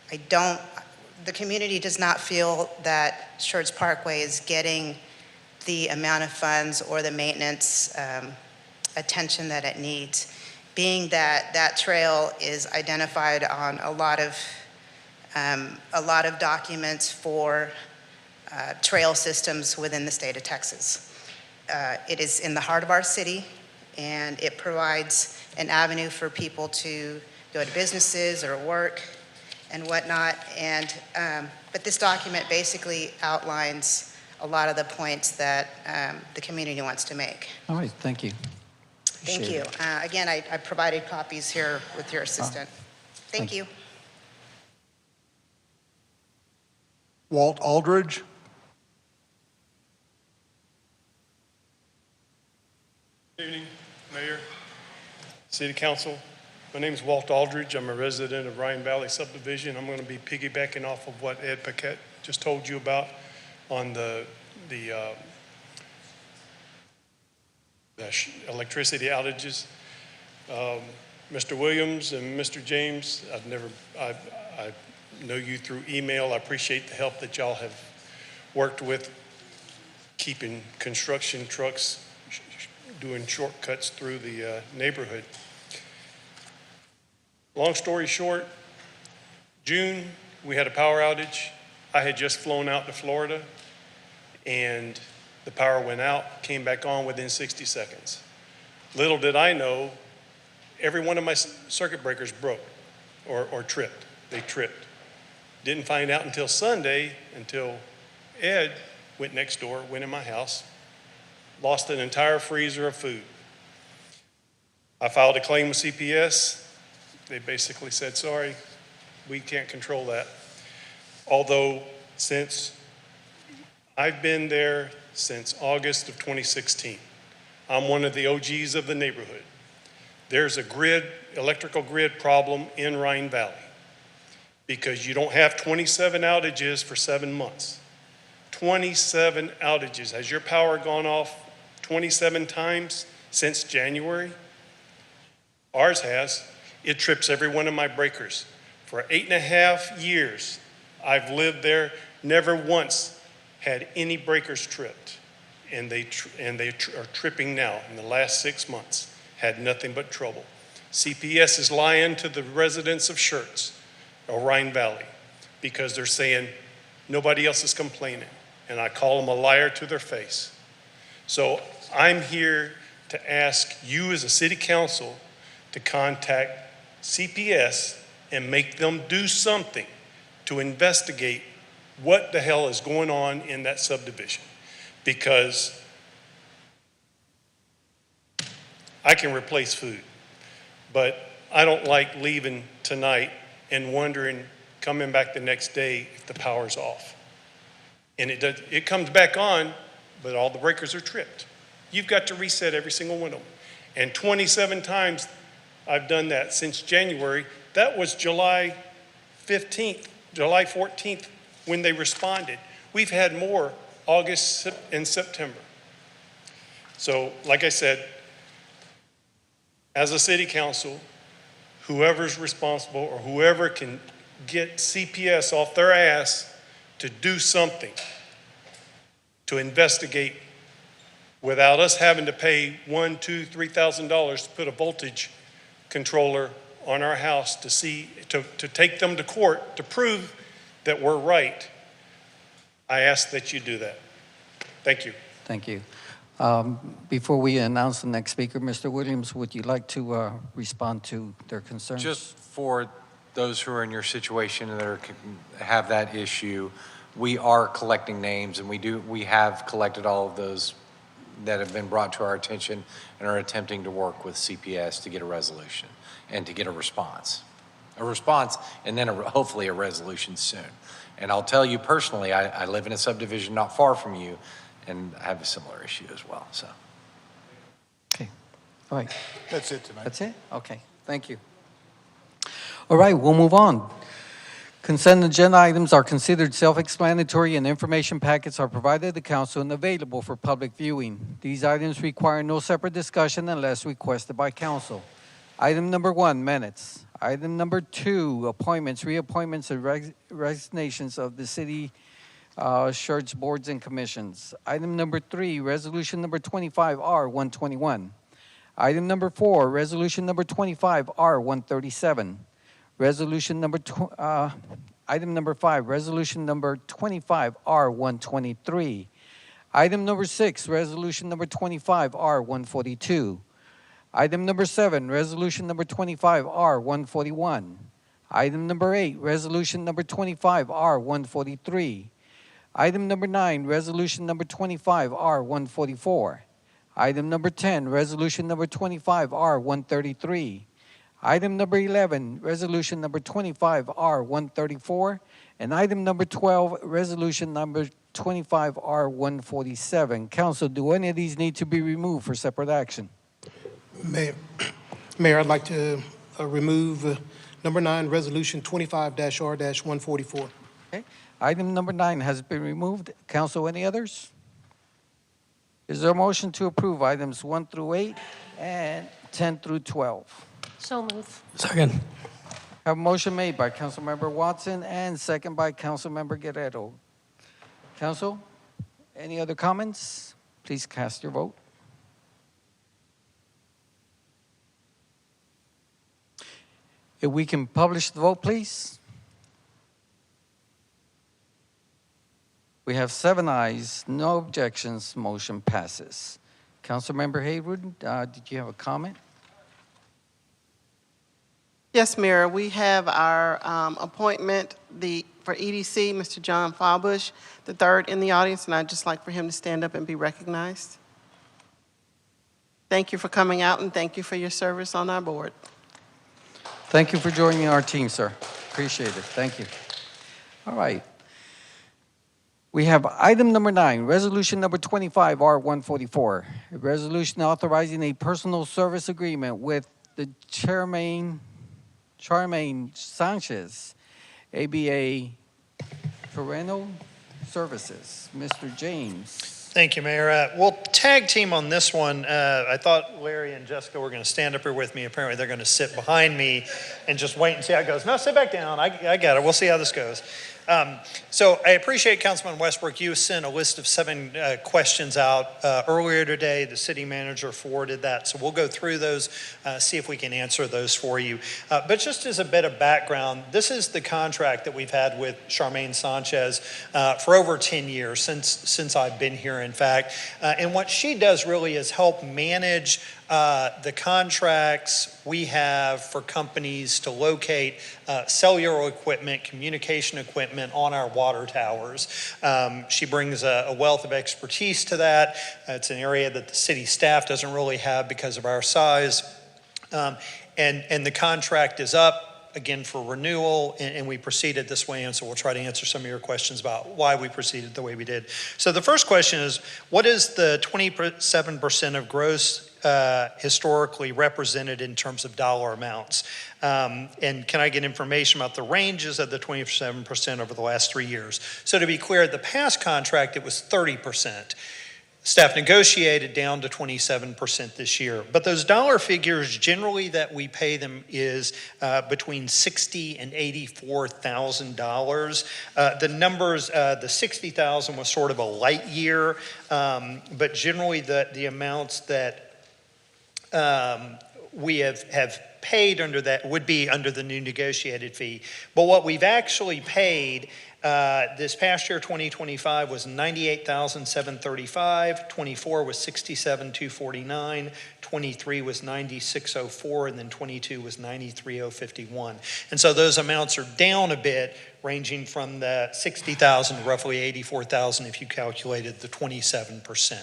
the community does not feel that Schertz Parkway is getting the amount of funds or the maintenance attention that it needs, being that that trail is identified on a lot of documents for trail systems within the state of Texas. It is in the heart of our city, and it provides an avenue for people to go to businesses or work and whatnot. And but this document basically outlines a lot of the points that the community wants to make. All right, thank you. Thank you. Again, I provided copies here with your assistant. Thank you. Walt Aldridge. Good evening, Mayor, City Council. My name is Walt Aldridge. I'm a resident of Ryan Valley Subdivision. I'm going to be piggybacking off of what Ed Paquette just told you about on the electricity outages. Mr. Williams and Mr. James, I know you through email. I appreciate the help that y'all have worked with keeping construction trucks doing shortcuts through the neighborhood. Long story short, June, we had a power outage. I had just flown out to Florida, and the power went out, came back on within 60 seconds. Little did I know, every one of my circuit breakers broke or tripped. They tripped. Didn't find out until Sunday, until Ed went next door, went in my house, lost an entire freezer of food. I filed a claim with CPS. They basically said, sorry, we can't control that. Although since I've been there since August of 2016, I'm one of the OGs of the neighborhood. There's a electrical grid problem in Rhine Valley because you don't have 27 outages for 7 months. 27 outages. Has your power gone off 27 times since January? Ours has. It trips every one of my breakers. For 8.5 years, I've lived there, never once had any breakers tripped. And they are tripping now in the last 6 months. Had nothing but trouble. CPS is lying to the residents of Schertz or Rhine Valley because they're saying nobody else is complaining. And I call them a liar to their face. So I'm here to ask you as a city council to contact CPS and make them do something to investigate what the hell is going on in that subdivision. Because I can replace food, but I don't like leaving tonight and wondering, coming back the next day if the power's off. And it comes back on, but all the breakers are tripped. You've got to reset every single one of them. And 27 times I've done that since January. That was July 15th, July 14th when they responded. We've had more August and September. So, like I said, as a city council, whoever's responsible or whoever can get CPS off their ass to do something to investigate without us having to pay $1,000, $2,000, $3,000 to put a voltage controller on our house to take them to court to prove that we're right, I ask that you do that. Thank you. Thank you. Before we announce the next speaker, Mr. Williams, would you like to respond to their concerns? Just for those who are in your situation and that have that issue, we are collecting names, and we have collected all of those that have been brought to our attention and are attempting to work with CPS to get a resolution and to get a response. And then hopefully a resolution soon. And I'll tell you personally, I live in a subdivision not far from you, and I have a similar issue as well, so. Okay, all right. That's it tonight. That's it? Okay, thank you. All right, we'll move on. Consent agenda items are considered self-explanatory, and information packets are provided to the council and available for public viewing. These items require no separate discussion unless requested by council. Item number 1, minutes. Item number 2, appointments, reappointments, and resignations of the city Schertz boards and commissions. Item number 3, resolution number 25R121. Item number 4, resolution number 25R137. Resolution number item number 5, resolution number 25R123. Item number 6, resolution number 25R142. Item number 7, resolution number 25R141. Item number 8, resolution number 25R143. Item number 9, resolution number 25R144. Item number 10, resolution number 25R133. Item number 11, resolution number 25R134. And item number 12, resolution number 25R147. Council, do any of these need to be removed for separate action? Mayor, I'd like to remove number 9, resolution 25-R-144. Okay. Item number 9 has been removed. Council, any others? Is there a motion to approve items 1 through 8 and 10 through 12? So move. Second. Have a motion made by Councilmember Watson and second by Councilmember Guerrero. Council, any other comments? Please cast your vote. If we can publish the vote, please. We have 7 ayes, no objections, motion passes. Councilmember Haywood, did you have a comment? Yes, Mayor, we have our appointment for EDC, Mr. John Fawbush, the third in the audience, and I'd just like for him to stand up and be recognized. Thank you for coming out, and thank you for your service on our board. Thank you for joining our team, sir. Appreciate it. Thank you. All right. We have item number 9, resolution number 25R144, a resolution authorizing a personal service agreement with the Charmaine Sanchez, ABA Parental Services. Mr. James. Thank you, Mayor. We'll tag team on this one. I thought Larry and Jessica were going to stand up here with me. Apparently, they're going to sit behind me and just wait and see how it goes. No, sit back down. I got it. We'll see how this goes. So I appreciate Councilman Westbrook. You sent a list of 7 questions out earlier today. The city manager forwarded that. So we'll go through those, see if we can answer those for you. But just as a bit of background, this is the contract that we've had with Charmaine Sanchez for over 10 years, since I've been here, in fact. And what she does really is help manage the contracts we have for companies to locate cellular equipment, communication equipment on our water towers. She brings a wealth of expertise to that. It's an area that the city staff doesn't really have because of our size. And the contract is up again for renewal, and we proceeded this way, and so we'll try to answer some of your questions about why we proceeded the way we did. So the first question is, what is the 27% of gross historically represented in terms of dollar amounts? And can I get information about the ranges of the 27% over the last 3 years? So to be clear, the past contract, it was 30%. Staff negotiated down to 27% this year. But those dollar figures generally that we pay them is between $60,000 and $84,000. The numbers, the $60,000 was sort of a light year, but generally the amounts that we have paid under that would be under the new negotiated fee. But what we've actually paid this past year, 2025, was $98,735. 24 was $67,249. 23 was $96,004, and then 22 was $93,051. And so those amounts are down a bit, ranging from the $60,000 to roughly $84,000 if you calculated the 27%.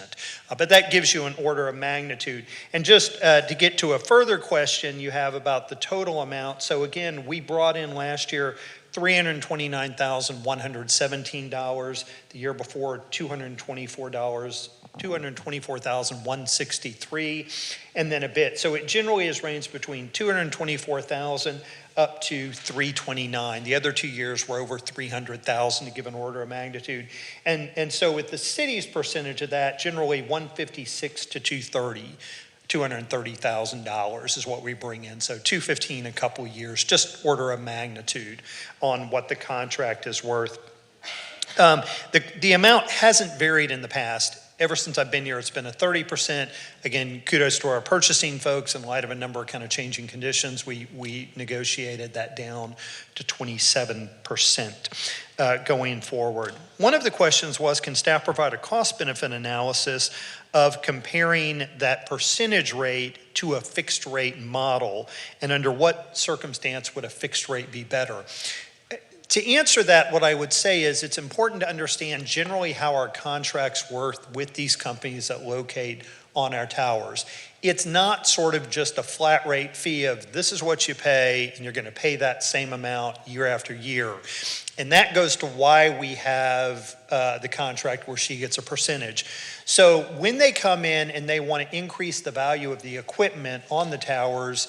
But that gives you an order of magnitude. And just to get to a further question you have about the total amount. So again, we brought in last year $329,117. The year before, $224,163, and then a bit. So it generally has ranged between $224,000 up to $329,000. The other 2 years were over $300,000 to give an order of magnitude. And so with the city's percentage of that, generally $156,000 to $230,000 is what we bring in. So $215,000 a couple years, just order of magnitude on what the contract is worth. The amount hasn't varied in the past. Ever since I've been here, it's been a 30%. Again, kudos to our purchasing folks. In light of a number of kind of changing conditions, we negotiated that down to 27% going forward. One of the questions was, can staff provide a cost-benefit analysis of comparing that percentage rate to a fixed rate model, and under what circumstance would a fixed rate be better? To answer that, what I would say is it's important to understand generally how our contracts work with these companies that locate on our towers. It's not sort of just a flat rate fee of this is what you pay and you're going to pay that same amount year after year. And that goes to why we have the contract where she gets a percentage. So when they come in and they want to increase the value of the equipment on the towers,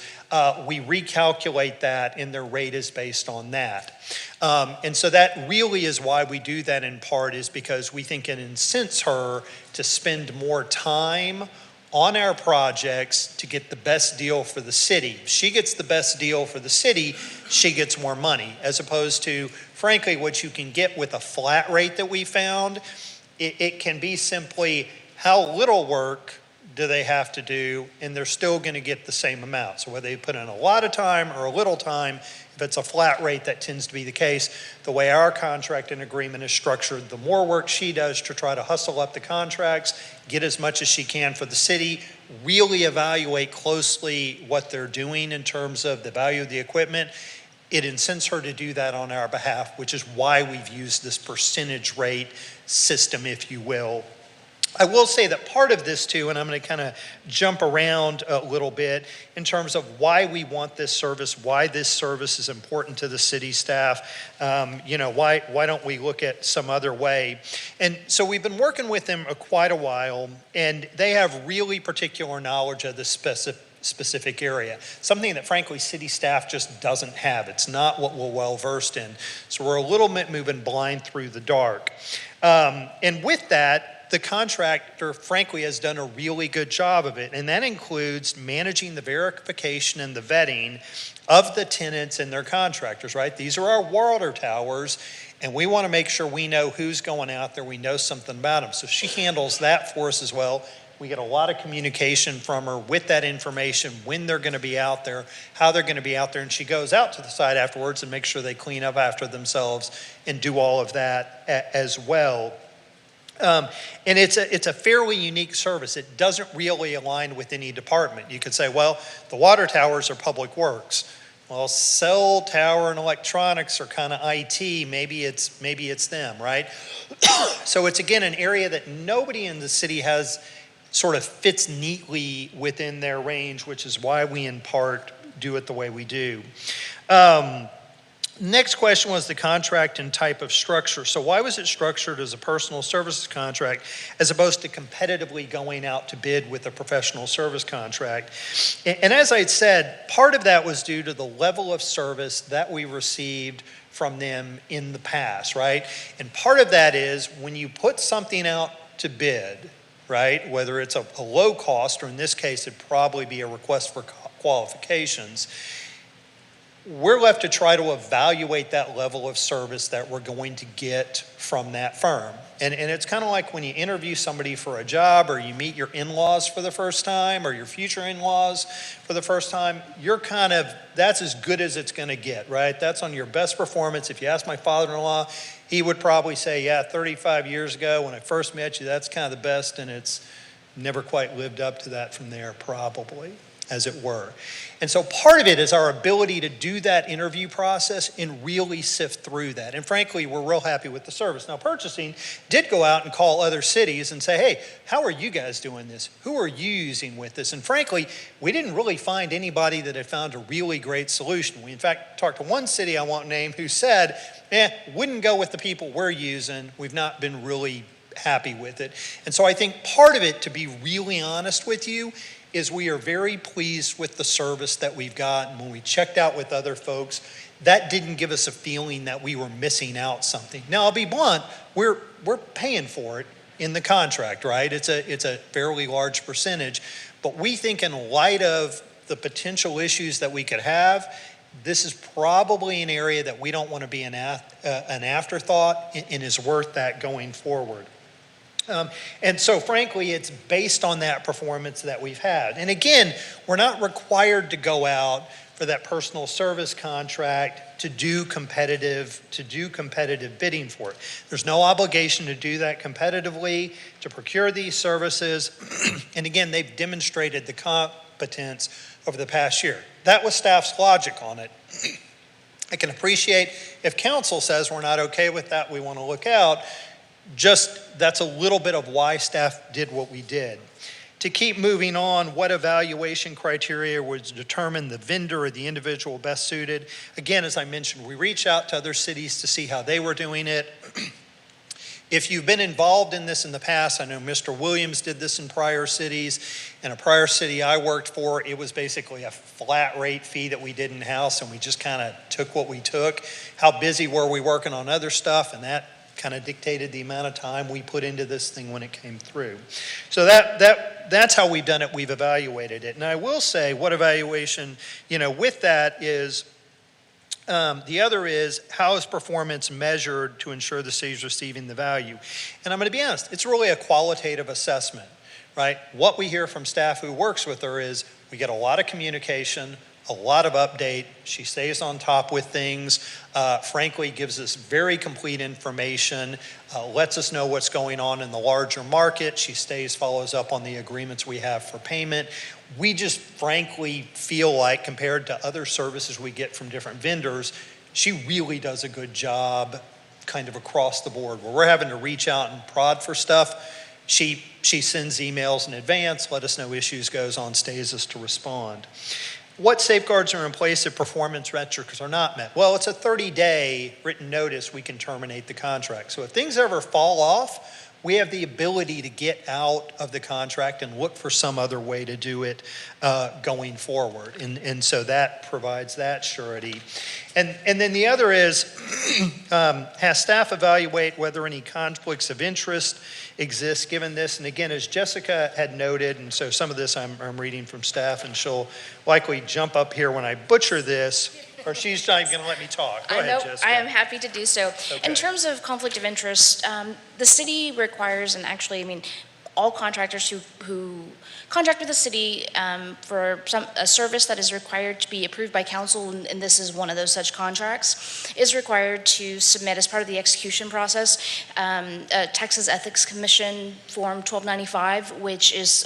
we recalculate that, and their rate is based on that. And so that really is why we do that, in part, is because we think it incents her to spend more time on our projects to get the best deal for the city. If she gets the best deal for the city, she gets more money, as opposed to, frankly, what you can get with a flat rate that we found. It can be simply how little work do they have to do, and they're still going to get the same amount. So whether they put in a lot of time or a little time, if it's a flat rate, that tends to be the case. The way our contract and agreement is structured, the more work she does to try to hustle up the contracts, get as much as she can for the city, really evaluate closely what they're doing in terms of the value of the equipment, it incents her to do that on our behalf, which is why we've used this percentage rate system, if you will. I will say that part of this too, and I'm going to kind of jump around a little bit in terms of why we want this service, why this service is important to the city staff. Why don't we look at some other way? And so we've been working with them quite a while, and they have really particular knowledge of the specific area, something that frankly city staff just doesn't have. It's not what we're well versed in. So we're a little bit moving blind through the dark. And with that, the contractor, frankly, has done a really good job of it, and that includes managing the verification and the vetting of the tenants and their contractors, right? These are our water towers, and we want to make sure we know who's going out there, we know something about them. So she handles that for us as well. We get a lot of communication from her with that information, when they're going to be out there, how they're going to be out there, and she goes out to the site afterwards and makes sure they clean up after themselves and do all of that as well. And it's a fairly unique service. It doesn't really align with any department. You could say, well, the water towers are public works. Well, cell tower and electronics are kind of IT. Maybe it's them, right? So it's, again, an area that nobody in the city has sort of fits neatly within their range, which is why we, in part, do it the way we do. Next question was the contract and type of structure. So why was it structured as a personal services contract as opposed to competitively going out to bid with a professional service contract? And as I said, part of that was due to the level of service that we received from them in the past, right? And part of that is when you put something out to bid, right, whether it's a low cost, or in this case, it'd probably be a request for qualifications, we're left to try to evaluate that level of service that we're going to get from that firm. And it's kind of like when you interview somebody for a job, or you meet your in-laws for the first time, or your future in-laws for the first time, that's as good as it's going to get, right? That's on your best performance. If you ask my father-in-law, he would probably say, yeah, 35 years ago when I first met you, that's kind of the best, and it's never quite lived up to that from there, probably, as it were. And so part of it is our ability to do that interview process and really sift through that. And frankly, we're real happy with the service. Now, purchasing did go out and call other cities and say, hey, how are you guys doing this? Who are you using with this? And frankly, we didn't really find anybody that had found a really great solution. We, in fact, talked to one city I won't name who said, wouldn't go with the people we're using. We've not been really happy with it. And so I think part of it, to be really honest with you, is we are very pleased with the service that we've got. And when we checked out with other folks, that didn't give us a feeling that we were missing out something. Now, I'll be blunt, we're paying for it in the contract, right? It's a fairly large percentage, but we think in light of the potential issues that we could have, this is probably an area that we don't want to be an afterthought, and is worth that going forward. And so frankly, it's based on that performance that we've had. And again, we're not required to go out for that personal service contract to do competitive bidding for it. There's no obligation to do that competitively, to procure these services. And again, they've demonstrated the competence over the past year. That was staff's logic on it. I can appreciate if council says we're not okay with that, we want to look out. Just that's a little bit of why staff did what we did. To keep moving on, what evaluation criteria would determine the vendor or the individual best suited? Again, as I mentioned, we reached out to other cities to see how they were doing it. If you've been involved in this in the past, I know Mr. Williams did this in prior cities. In a prior city I worked for, it was basically a flat rate fee that we did in-house, and we just kind of took what we took. How busy were we working on other stuff, and that kind of dictated the amount of time we put into this thing when it came through. So that's how we've done it. We've evaluated it. And I will say what evaluation, with that is, the other is how is performance measured to ensure the city's receiving the value? And I'm going to be honest, it's really a qualitative assessment, right? What we hear from staff who works with her is we get a lot of communication, a lot of update. She stays on top with things, frankly gives us very complete information, lets us know what's going on in the larger market. She follows up on the agreements we have for payment. We just frankly feel like, compared to other services we get from different vendors, she really does a good job kind of across the board. Where we're having to reach out and prod for stuff, she sends emails in advance, let us know issues, goes on, stays us to respond. What safeguards are in place if performance metrics are not met? Well, it's a 30-day written notice we can terminate the contract. So if things ever fall off, we have the ability to get out of the contract and look for some other way to do it going forward. And so that provides that surety. And then the other is, has staff evaluate whether any conflicts of interest exist given this? And again, as Jessica had noted, and so some of this I'm reading from staff, and she'll likely jump up here when I butcher this, or she's not even going to let me talk. Go ahead, Jessica. I am happy to do so. Okay. In terms of conflict of interest, the city requires, and actually, all contractors who contract with the city for a service that is required to be approved by council, and this is one of those such contracts, is required to submit as part of the execution process a Texas Ethics Commission Form 1295, which is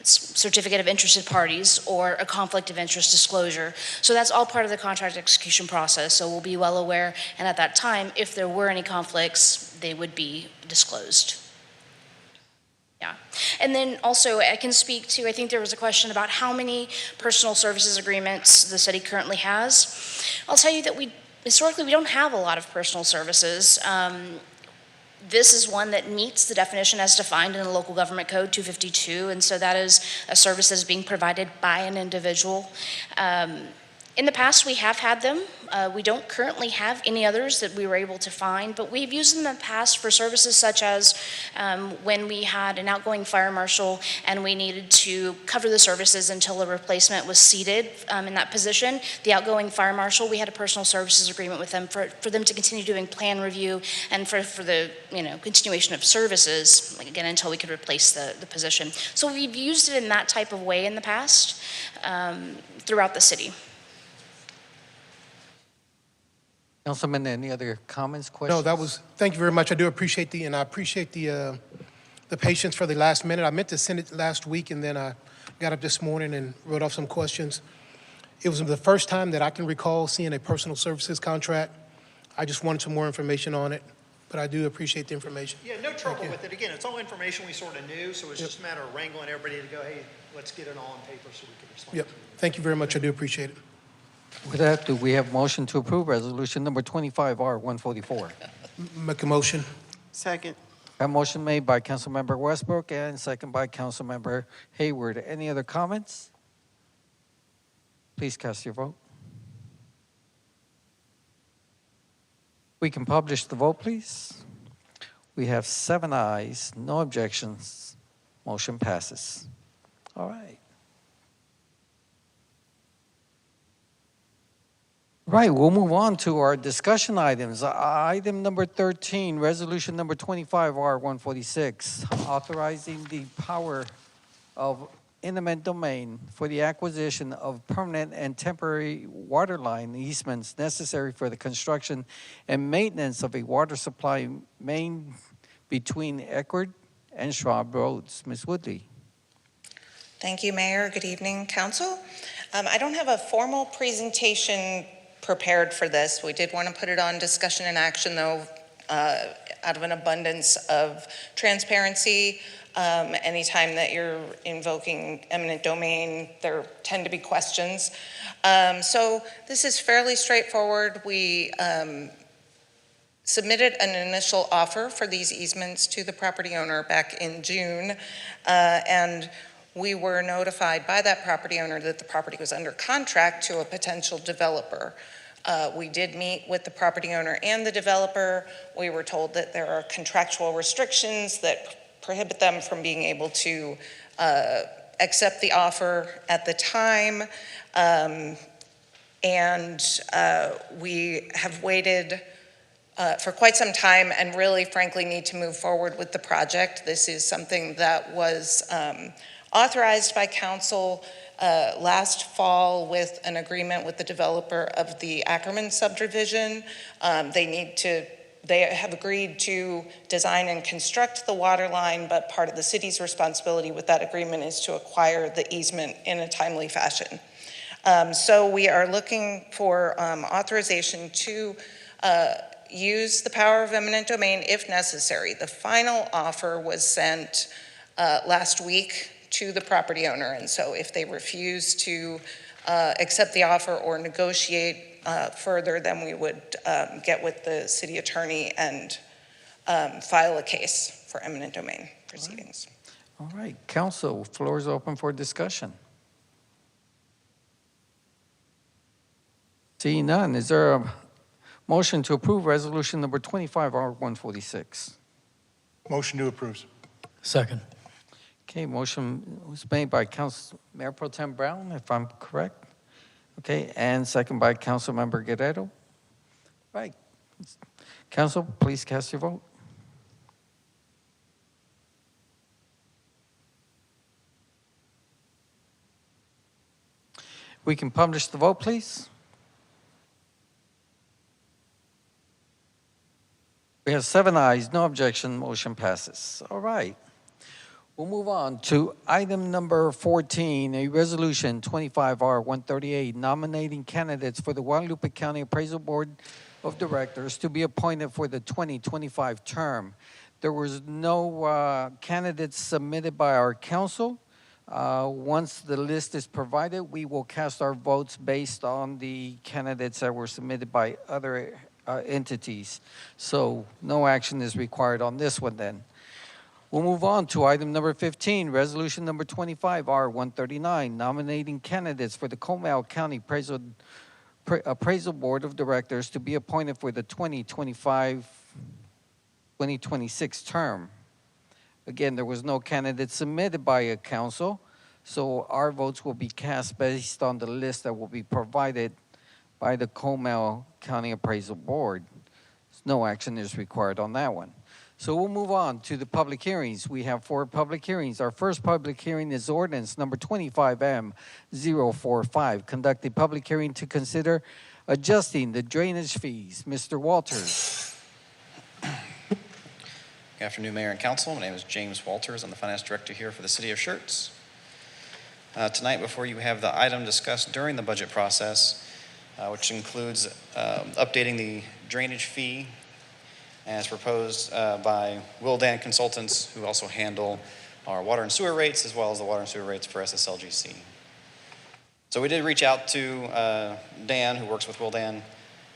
certificate of interested parties or a conflict of interest disclosure. So that's all part of the contract execution process. So we'll be well aware, and at that time, if there were any conflicts, they would be disclosed. Yeah. And then also I can speak to, I think there was a question about how many personal services agreements the city currently has. I'll tell you that historically we don't have a lot of personal services. This is one that meets the definition as defined in the Local Government Code 252, and so that is a service that is being provided by an individual. In the past, we have had them. We don't currently have any others that we were able to find, but we've used them in the past for services such as when we had an outgoing fire marshal and we needed to cover the services until a replacement was seated in that position. The outgoing fire marshal, we had a personal services agreement with them for them to continue doing plan review and for the continuation of services, like again, until we could replace the position. So we've used it in that type of way in the past throughout the city. Councilman, any other comments, questions? No, thank you very much. I do appreciate and I appreciate the patience for the last minute. I meant to send it last week, and then I got up this morning and wrote off some questions. It was the first time that I can recall seeing a personal services contract. I just wanted some more information on it, but I do appreciate the information. Yeah, no trouble with it. Again, it's all information we sort of knew, so it's just a matter of wrangling everybody to go, hey, let's get it all on paper so we can respond. Yep. Thank you very much. I do appreciate it. With that, do we have motion to approve resolution number 25R144? Make a motion. Second. A motion made by Councilmember Westbrook and second by Councilmember Hayward. Any other comments? Please cast your vote. We can publish the vote, please. We have 7 ayes, no objections. Motion passes. All right. Right, we'll move on to our discussion items. Item number 13, resolution number 25R146, authorizing the power of eminent domain for the acquisition of permanent and temporary water line easements necessary for the construction and maintenance of a water supply main between Eckerd and Schwab Roads. Ms. Woodley. Thank you, Mayor. Good evening, Council. I don't have a formal presentation prepared for this. We did want to put it on discussion and action, though, out of an abundance of transparency. Anytime that you're invoking eminent domain, there tend to be questions. So this is fairly straightforward. We submitted an initial offer for these easements to the property owner back in June, and we were notified by that property owner that the property was under contract to a potential developer. We did meet with the property owner and the developer. We were told that there are contractual restrictions that prohibit them from being able to accept the offer at the time. We have waited for quite some time and really, frankly, need to move forward with the project. This is something that was authorized by council last fall with an agreement with the developer of the Ackerman subdivision. They have agreed to design and construct the water line, but part of the city's responsibility with that agreement is to acquire the easement in a timely fashion. So we are looking for authorization to use the power of eminent domain if necessary. The final offer was sent last week to the property owner, and so if they refuse to accept the offer or negotiate further, then we would get with the city attorney and file a case for eminent domain proceedings. All right, council, floor is open for discussion. Seeing none, is there a motion to approve resolution number 25R146? Motion to approve. Second. Okay, motion was made by Mayor Pro Tem Brown, if I'm correct. Okay, and second by Councilmember Guerrero. Right. Council, please cast your vote. We can publish the vote, please. We have 7 ayes, no objection, motion passes. All right. We'll move on to item number 14, a resolution 25R138, nominating candidates for the Guadalupe County Appraisal Board of Directors to be appointed for the 2025 term. There was no candidates submitted by our council. Once the list is provided, we will cast our votes based on the candidates that were submitted by other entities. So no action is required on this one then. We'll move on to item number 15, resolution number 25R139, nominating candidates for the Comal County Appraisal Board of Directors to be appointed for the 2025-2026 term. Again, there was no candidate submitted by a council, so our votes will be cast based on the list that will be provided by the Comal County Appraisal Board. No action is required on that one. So we'll move on to the public hearings. We have 4 public hearings. Our first public hearing is ordinance number 25M045. Conduct a public hearing to consider adjusting the drainage fees. Mr. Walters. Good afternoon, Mayor and Council. My name is James Walters. I'm the Finance Director here for the City of Schertz. Tonight, before you have the item discussed during the budget process, which includes updating the drainage fee as proposed by Wildan Consultants, who also handle our water and sewer rates, as well as the water and sewer rates for SSLGC. So we did reach out to Dan, who works with Wildan,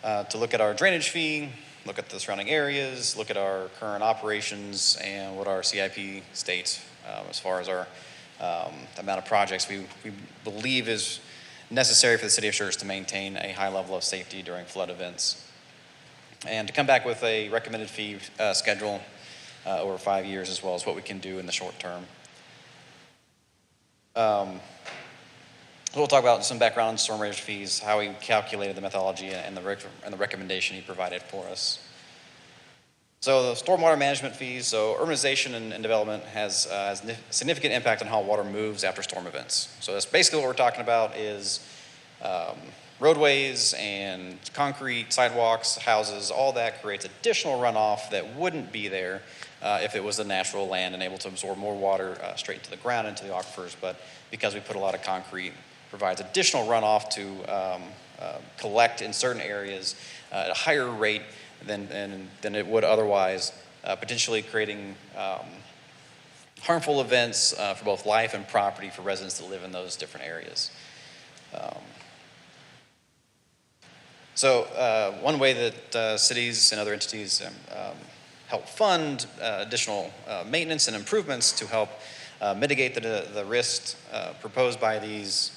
to look at our drainage fee, look at the surrounding areas, look at our current operations, and what our CIP states as far as our amount of projects we believe is necessary for the City of Schertz to maintain a high level of safety during flood events. And to come back with a recommended fee schedule over 5 years, as well as what we can do in the short term. We'll talk about some background on storm drainage fees, how we calculated the methodology, and the recommendation he provided for us. So the stormwater management fees, so urbanization and development has significant impact on how water moves after storm events. So that's basically what we're talking about is roadways and concrete, sidewalks, houses, all that creates additional runoff that wouldn't be there if it was the natural land and able to absorb more water straight into the ground, into the aquifers. But because we put a lot of concrete, provides additional runoff to collect in certain areas at a higher rate than it would otherwise, potentially creating harmful events for both life and property for residents that live in those different areas. So one way that cities and other entities help fund additional maintenance and improvements to help mitigate the risks proposed by these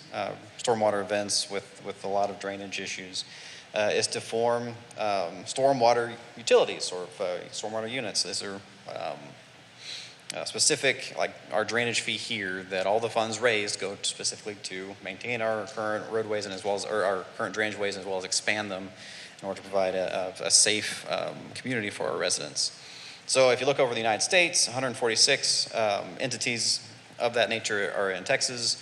stormwater events with a lot of drainage issues is to form stormwater utilities or stormwater units. These are specific, like our drainage fee here, that all the funds raised go specifically to maintain our current roadways and as well as our current drainage ways, as well as expand them in order to provide a safe community for our residents. So if you look over the United States, 146 entities of that nature are in Texas.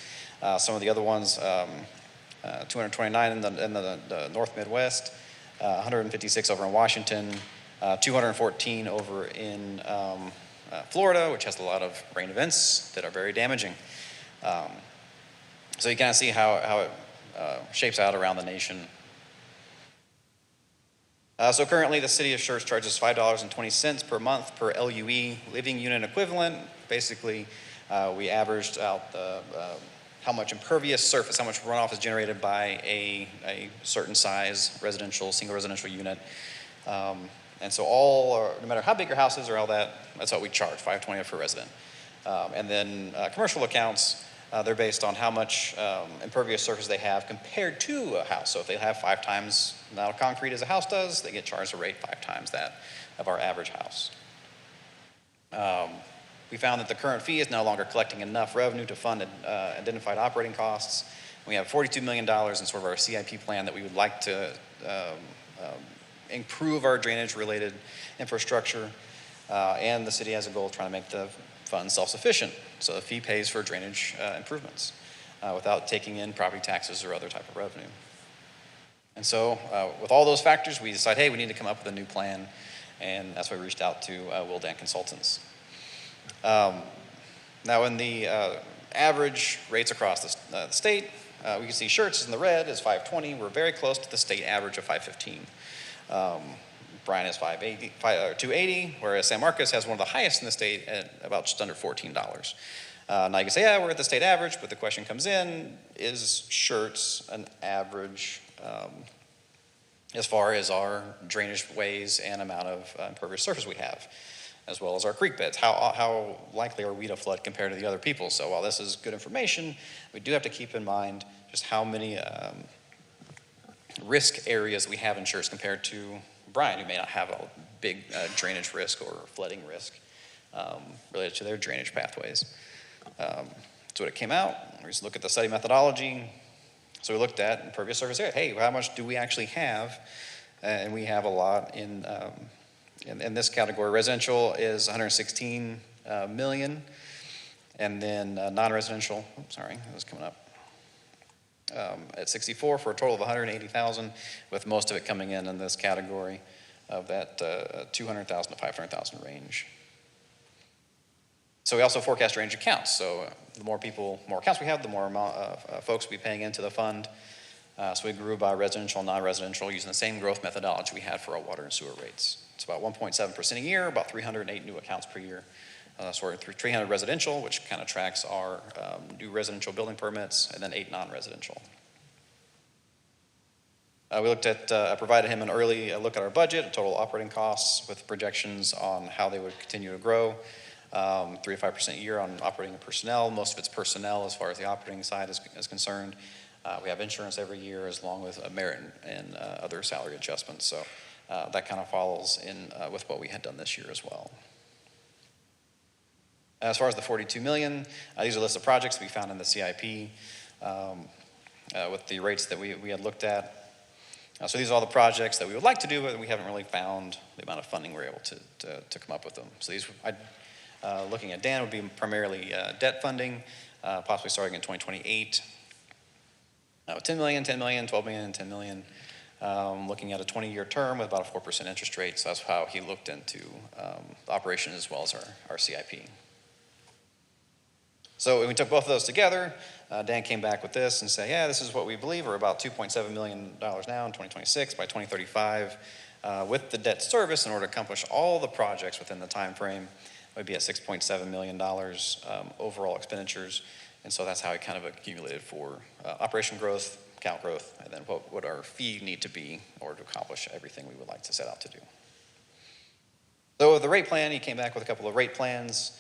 Some of the other ones, 229 in the North Midwest, 156 over in Washington, 214 over in Florida, which has a lot of rain events that are very damaging. So you kind of see how it shapes out around the nation. So currently the City of Schertz charges $5.20 per month per LUE living unit equivalent. Basically, we averaged out how much impervious surface, how much runoff is generated by a certain size single residential unit. And so no matter how big your house is or all that, that's what we charge, $5.20 per resident. And then commercial accounts, they're based on how much impervious surface they have compared to a house. So if they have 5 times the amount of concrete as a house does, they get charged a rate 5 times that of our average house. We found that the current fee is no longer collecting enough revenue to fund identified operating costs. We have $42 million in sort of our CIP plan that we would like to improve our drainage-related infrastructure, and the city has a goal of trying to make the fund self-sufficient. So the fee pays for drainage improvements without taking in property taxes or other type of revenue. And so with all those factors, we decide, hey, we need to come up with a new plan, and that's why we reached out to Wildan Consultants. Now in the average rates across the state, we can see Schertz is in the red is 520. We're very close to the state average of 515. Bryan is 280, whereas San Marcos has one of the highest in the state at about just under $14. Now you can say, yeah, we're at the state average, but the question comes in, is Schertz an average as far as our drainage ways and amount of impervious surface we have, as well as our creek beds? How likely are we to flood compared to the other people? So while this is good information, we do have to keep in mind just how many risk areas we have in Schertz compared to Bryan, who may not have a big drainage risk or flooding risk related to their drainage pathways. So when it came out, we just look at the study methodology. So we looked at impervious surface area. Hey, how much do we actually have? And we have a lot in this category. Residential is 116 million, and then non-residential. Oops, sorry, that was coming up. At 64 for a total of 180,000, with most of it coming in this category of that 200,000 to 500,000 range. So we also forecast range accounts. So the more accounts we have, the more amount of folks we'll be paying into the fund. So we grew by residential and non-residential using the same growth methodology we had for our water and sewer rates. It's about 1.7% a year, about 308 new accounts per year. So we're 300 residential, which kind of tracks our new residential building permits, and then 8 non-residential. We looked at, I provided him an early look at our budget, total operating costs with projections on how they would continue to grow. 3 to 5% a year on operating personnel. Most of it's personnel as far as the operating side is concerned. We have insurance every year as long as merit and other salary adjustments. So that kind of follows in with what we had done this year as well. As far as the 42 million, these are a list of projects we found in the CIP with the rates that we had looked at. So these are all the projects that we would like to do, but we haven't really found the amount of funding we're able to come up with them. So these, looking at Dan, would be primarily debt funding, possibly starting in 2028. 10 million, 10 million, 12 million, and 10 million. Looking at a 20-year term with about a 4% interest rate. So that's how he looked into the operation as well as our CIP. So when we took both of those together, Dan came back with this and said, yeah, this is what we believe, or about $2.7 million now in 2026. By 2035, with the debt service, in order to accomplish all the projects within the time frame, would be at $6.7 million overall expenditures. And so that's how it kind of accumulated for operation growth, account growth, and then what would our fee need to be in order to accomplish everything we would like to set out to do. So with the rate plan, he came back with a couple of rate plans.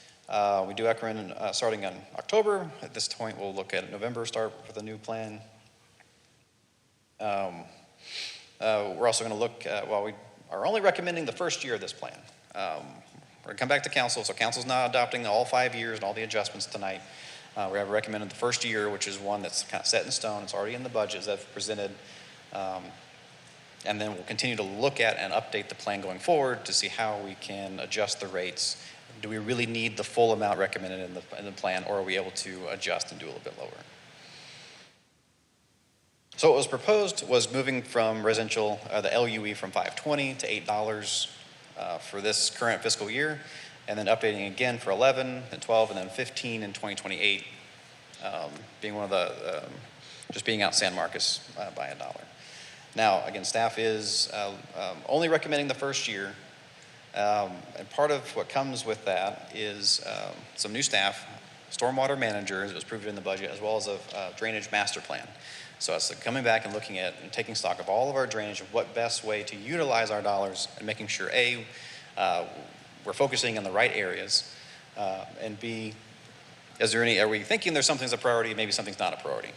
We do recommend starting in October. At this point, we'll look at November start with a new plan. We're also going to look at, well, we are only recommending the first year of this plan. We're going to come back to council, so council's not adopting all 5 years and all the adjustments tonight. We have recommended the first year, which is one that's kind of set in stone. It's already in the budgets that I've presented. And then we'll continue to look at and update the plan going forward to see how we can adjust the rates. Do we really need the full amount recommended in the plan, or are we able to adjust and do a little bit lower? So what was proposed was moving from residential, the LUE from $5.20 to $8 for this current fiscal year, and then updating again for 11, then 12, and then 15 in 2028, being one of the, just being out San Marcos by $1. Now, again, staff is only recommending the first year, and part of what comes with that is some new staff, stormwater managers, it was proved in the budget, as well as a drainage master plan. So it's coming back and looking at and taking stock of all of our drainage, of what best way to utilize our dollars, and making sure, A, we're focusing on the right areas, and B, are we thinking there's something's a priority, maybe something's not a priority?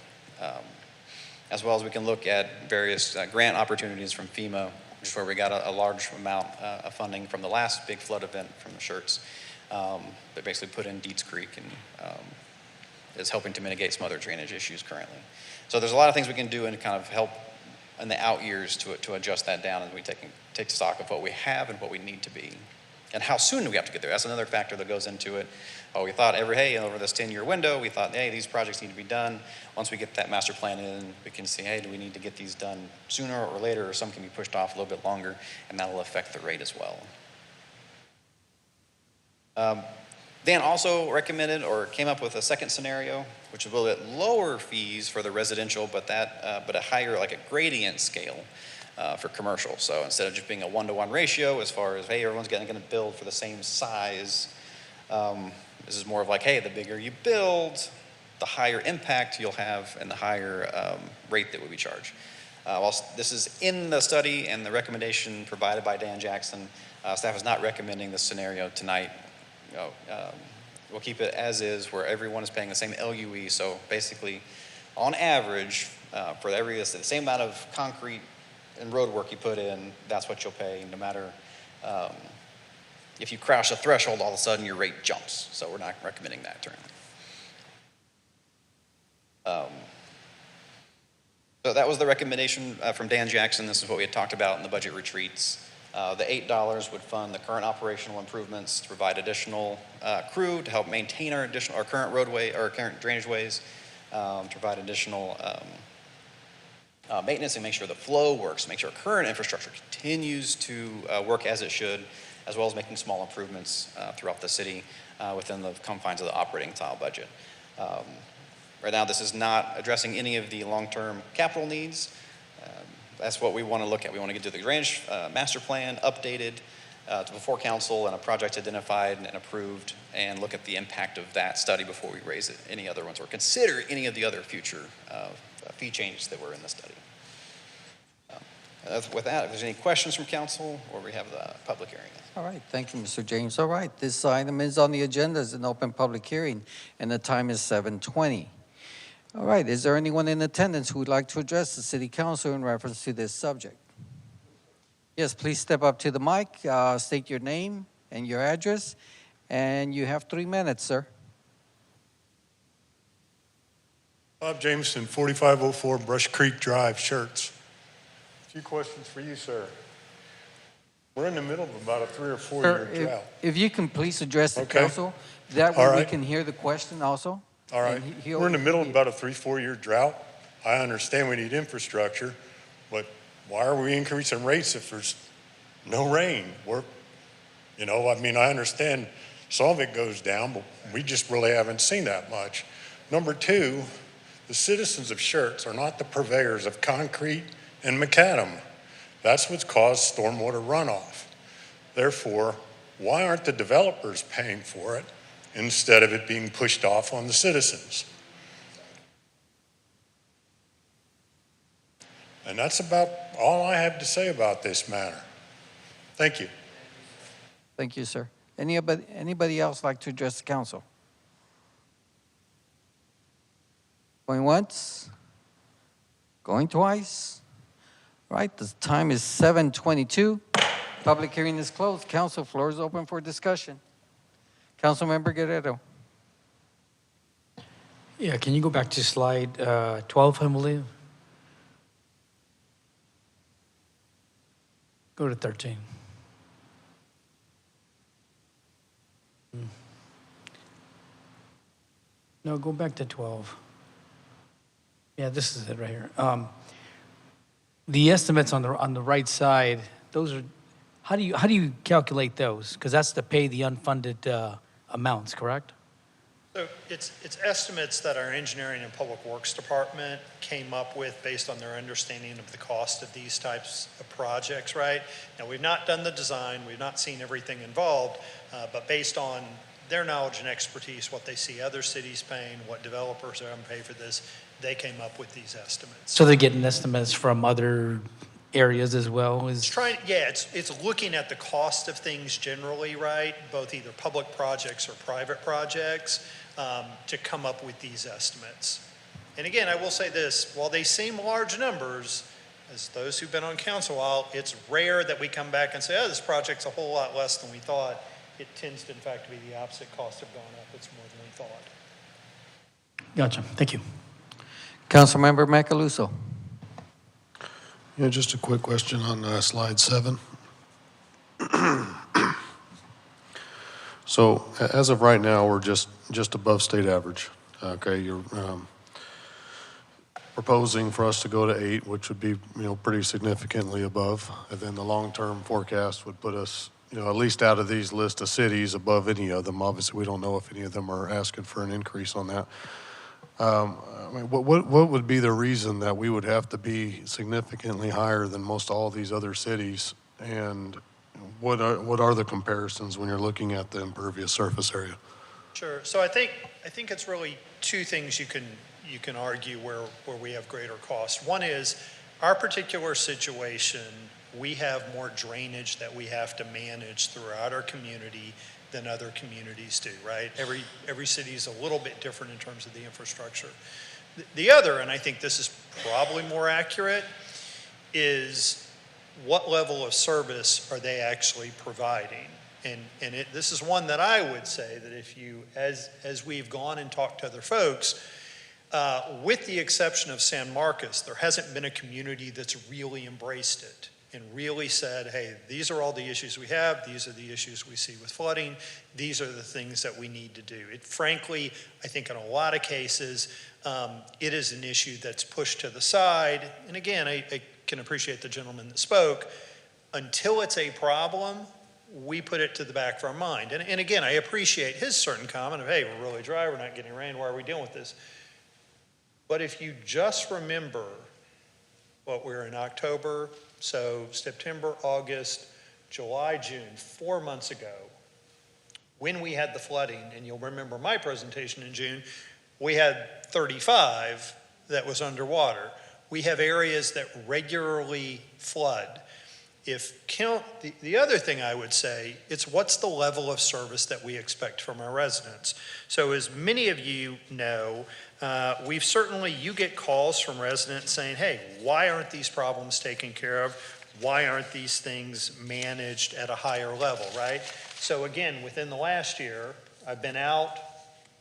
As well as we can look at various grant opportunities from FEMA, which is where we got a large amount of funding from the last big flood event from the Schertz, that basically put in Dietz Creek and is helping to mitigate some other drainage issues currently. So there's a lot of things we can do and kind of help in the out years to adjust that down as we take stock of what we have and what we need to be. And how soon do we have to get there? That's another factor that goes into it. We thought hey, over this 10-year window, we thought, hey, these projects need to be done. Once we get that master plan in, we can see, hey, do we need to get these done sooner or later, or some can be pushed off a little bit longer, and that will affect the rate as well. Dan also recommended or came up with a second scenario, which is a little bit lower fees for the residential, but a higher, like a gradient scale for commercial. So instead of just being a 1-to-1 ratio, as far as, hey, everyone's going to build for the same size, this is more of like, hey, the bigger you build, the higher impact you'll have and the higher rate that will be charged. While this is in the study and the recommendation provided by Dan Jackson, staff is not recommending this scenario tonight. We'll keep it as is, where everyone is paying the same LUE. So basically, on average, for the same amount of concrete and road work you put in, that's what you'll pay, no matter, if you crash a threshold, all of a sudden your rate jumps. So we're not recommending that currently. So that was the recommendation from Dan Jackson. This is what we had talked about in the budget retreats. The $8 would fund the current operational improvements to provide additional crew to help maintain our current roadway, or current drainage ways, to provide additional maintenance and make sure the flow works, make sure current infrastructure continues to work as it should, as well as making small improvements throughout the city within the confines of the operating tile budget. Right now, this is not addressing any of the long-term capital needs. That's what we want to look at. We want to get to the drainage master plan updated before council and a project identified and approved, and look at the impact of that study before we raise it, any other ones, or consider any of the other future fee changes that were in the study. With that, if there's any questions from council, or we have the public hearing. All right, thank you, Mr. James. All right, this item is on the agenda as an open public hearing, and the time is 7:20. All right, is there anyone in attendance who would like to address the city council in reference to this subject? Yes, please step up to the mic, state your name and your address, and you have 3 minutes, sir. Bob Jameson, 4504 Brush Creek Drive, Schertz. A few questions for you, sir. We're in the middle of about a 3 or 4 year drought. If you can please address the Okay. council, that way All we right. can hear the question also. All right. We're in the middle of about a 3-4 year drought. I understand we need infrastructure, but why are we increasing rates if there's no rain? I understand some of it goes down, but we just really haven't seen that much. Number two, the citizens of Schertz are not the purveyors of concrete and macadam. That's what's caused stormwater runoff. Therefore, why aren't the developers paying for it instead of it being pushed off on the citizens? And that's about all I have to say about this matter. Thank you. Thank you, sir. Anybody else like to address the council? Going once? Going twice? All right, the time is 7:22. Public hearing is closed. Council floor is open for discussion. Councilmember Guerrero. Yeah, can you go back to slide 12, I believe? Go to 13. No, go back to 12. Yeah, this is it right here. The estimates on the right side, those are, how do you calculate those? Because that's to pay the unfunded amounts, correct? So it's estimates that our engineering and public works department came up with based on their understanding of the cost of these types of projects, right? Now, we've not done the design, we've not seen everything involved, but based on their knowledge and expertise, what they see other cities paying, what developers are going to pay for this, they came up with these estimates. So they're getting estimates from other areas as well? It's looking at the cost of things generally, right? Both either public projects or private projects, to come up with these estimates. And again, I will say this, while they seem large numbers, as those who've been on council a while, it's rare that we come back and say, oh, this project's a whole lot less than we thought. It tends to, in fact, to be the opposite. Costs have gone up. It's more than we thought. Gotcha. Thank you. Councilmember Macaluso. Yeah, just a quick question on slide 7. So as of right now, we're just above state average. Okay, you're proposing for us to go to 8, which would be, pretty significantly above. And then the long-term forecast would put us, at least out of these list of cities above any of them. Obviously, we don't know if any of them are asking for an increase on that. What would be the reason that we would have to be significantly higher than most all these other cities? And what are the comparisons when you're looking at the impervious surface area? Sure. So I think it's really two things you can argue where we have greater costs. One is our particular situation, we have more drainage that we have to manage throughout our community than other communities do, right? Every city is a little bit different in terms of the infrastructure. The other, and I think this is probably more accurate, is what level of service are they actually providing? And this is one that I would say that if you, as we've gone and talked to other folks, with the exception of San Marcos, there hasn't been a community that's really embraced it and really said, hey, these are all the issues we have, these are the issues we see with flooding, these are the things that we need to do. It, frankly, I think in a lot of cases, it is an issue that's pushed to the side. And again, I can appreciate the gentleman that spoke. Until it's a problem, we put it to the back of our mind. And again, I appreciate his certain comment of, hey, we're really dry, we're not getting rain, why are we dealing with this? But if you just remember what we're in October, so September, August, July, June, 4 months ago, when we had the flooding, and you'll remember my presentation in June, we had 35 that was underwater. We have areas that regularly flood. If count, the other thing I would say, it's what's the level of service that we expect from our residents. So as many of you know, you get calls from residents saying, hey, why aren't these problems taken care of? Why aren't these things managed at a higher level, right? So again, within the last year, I've been out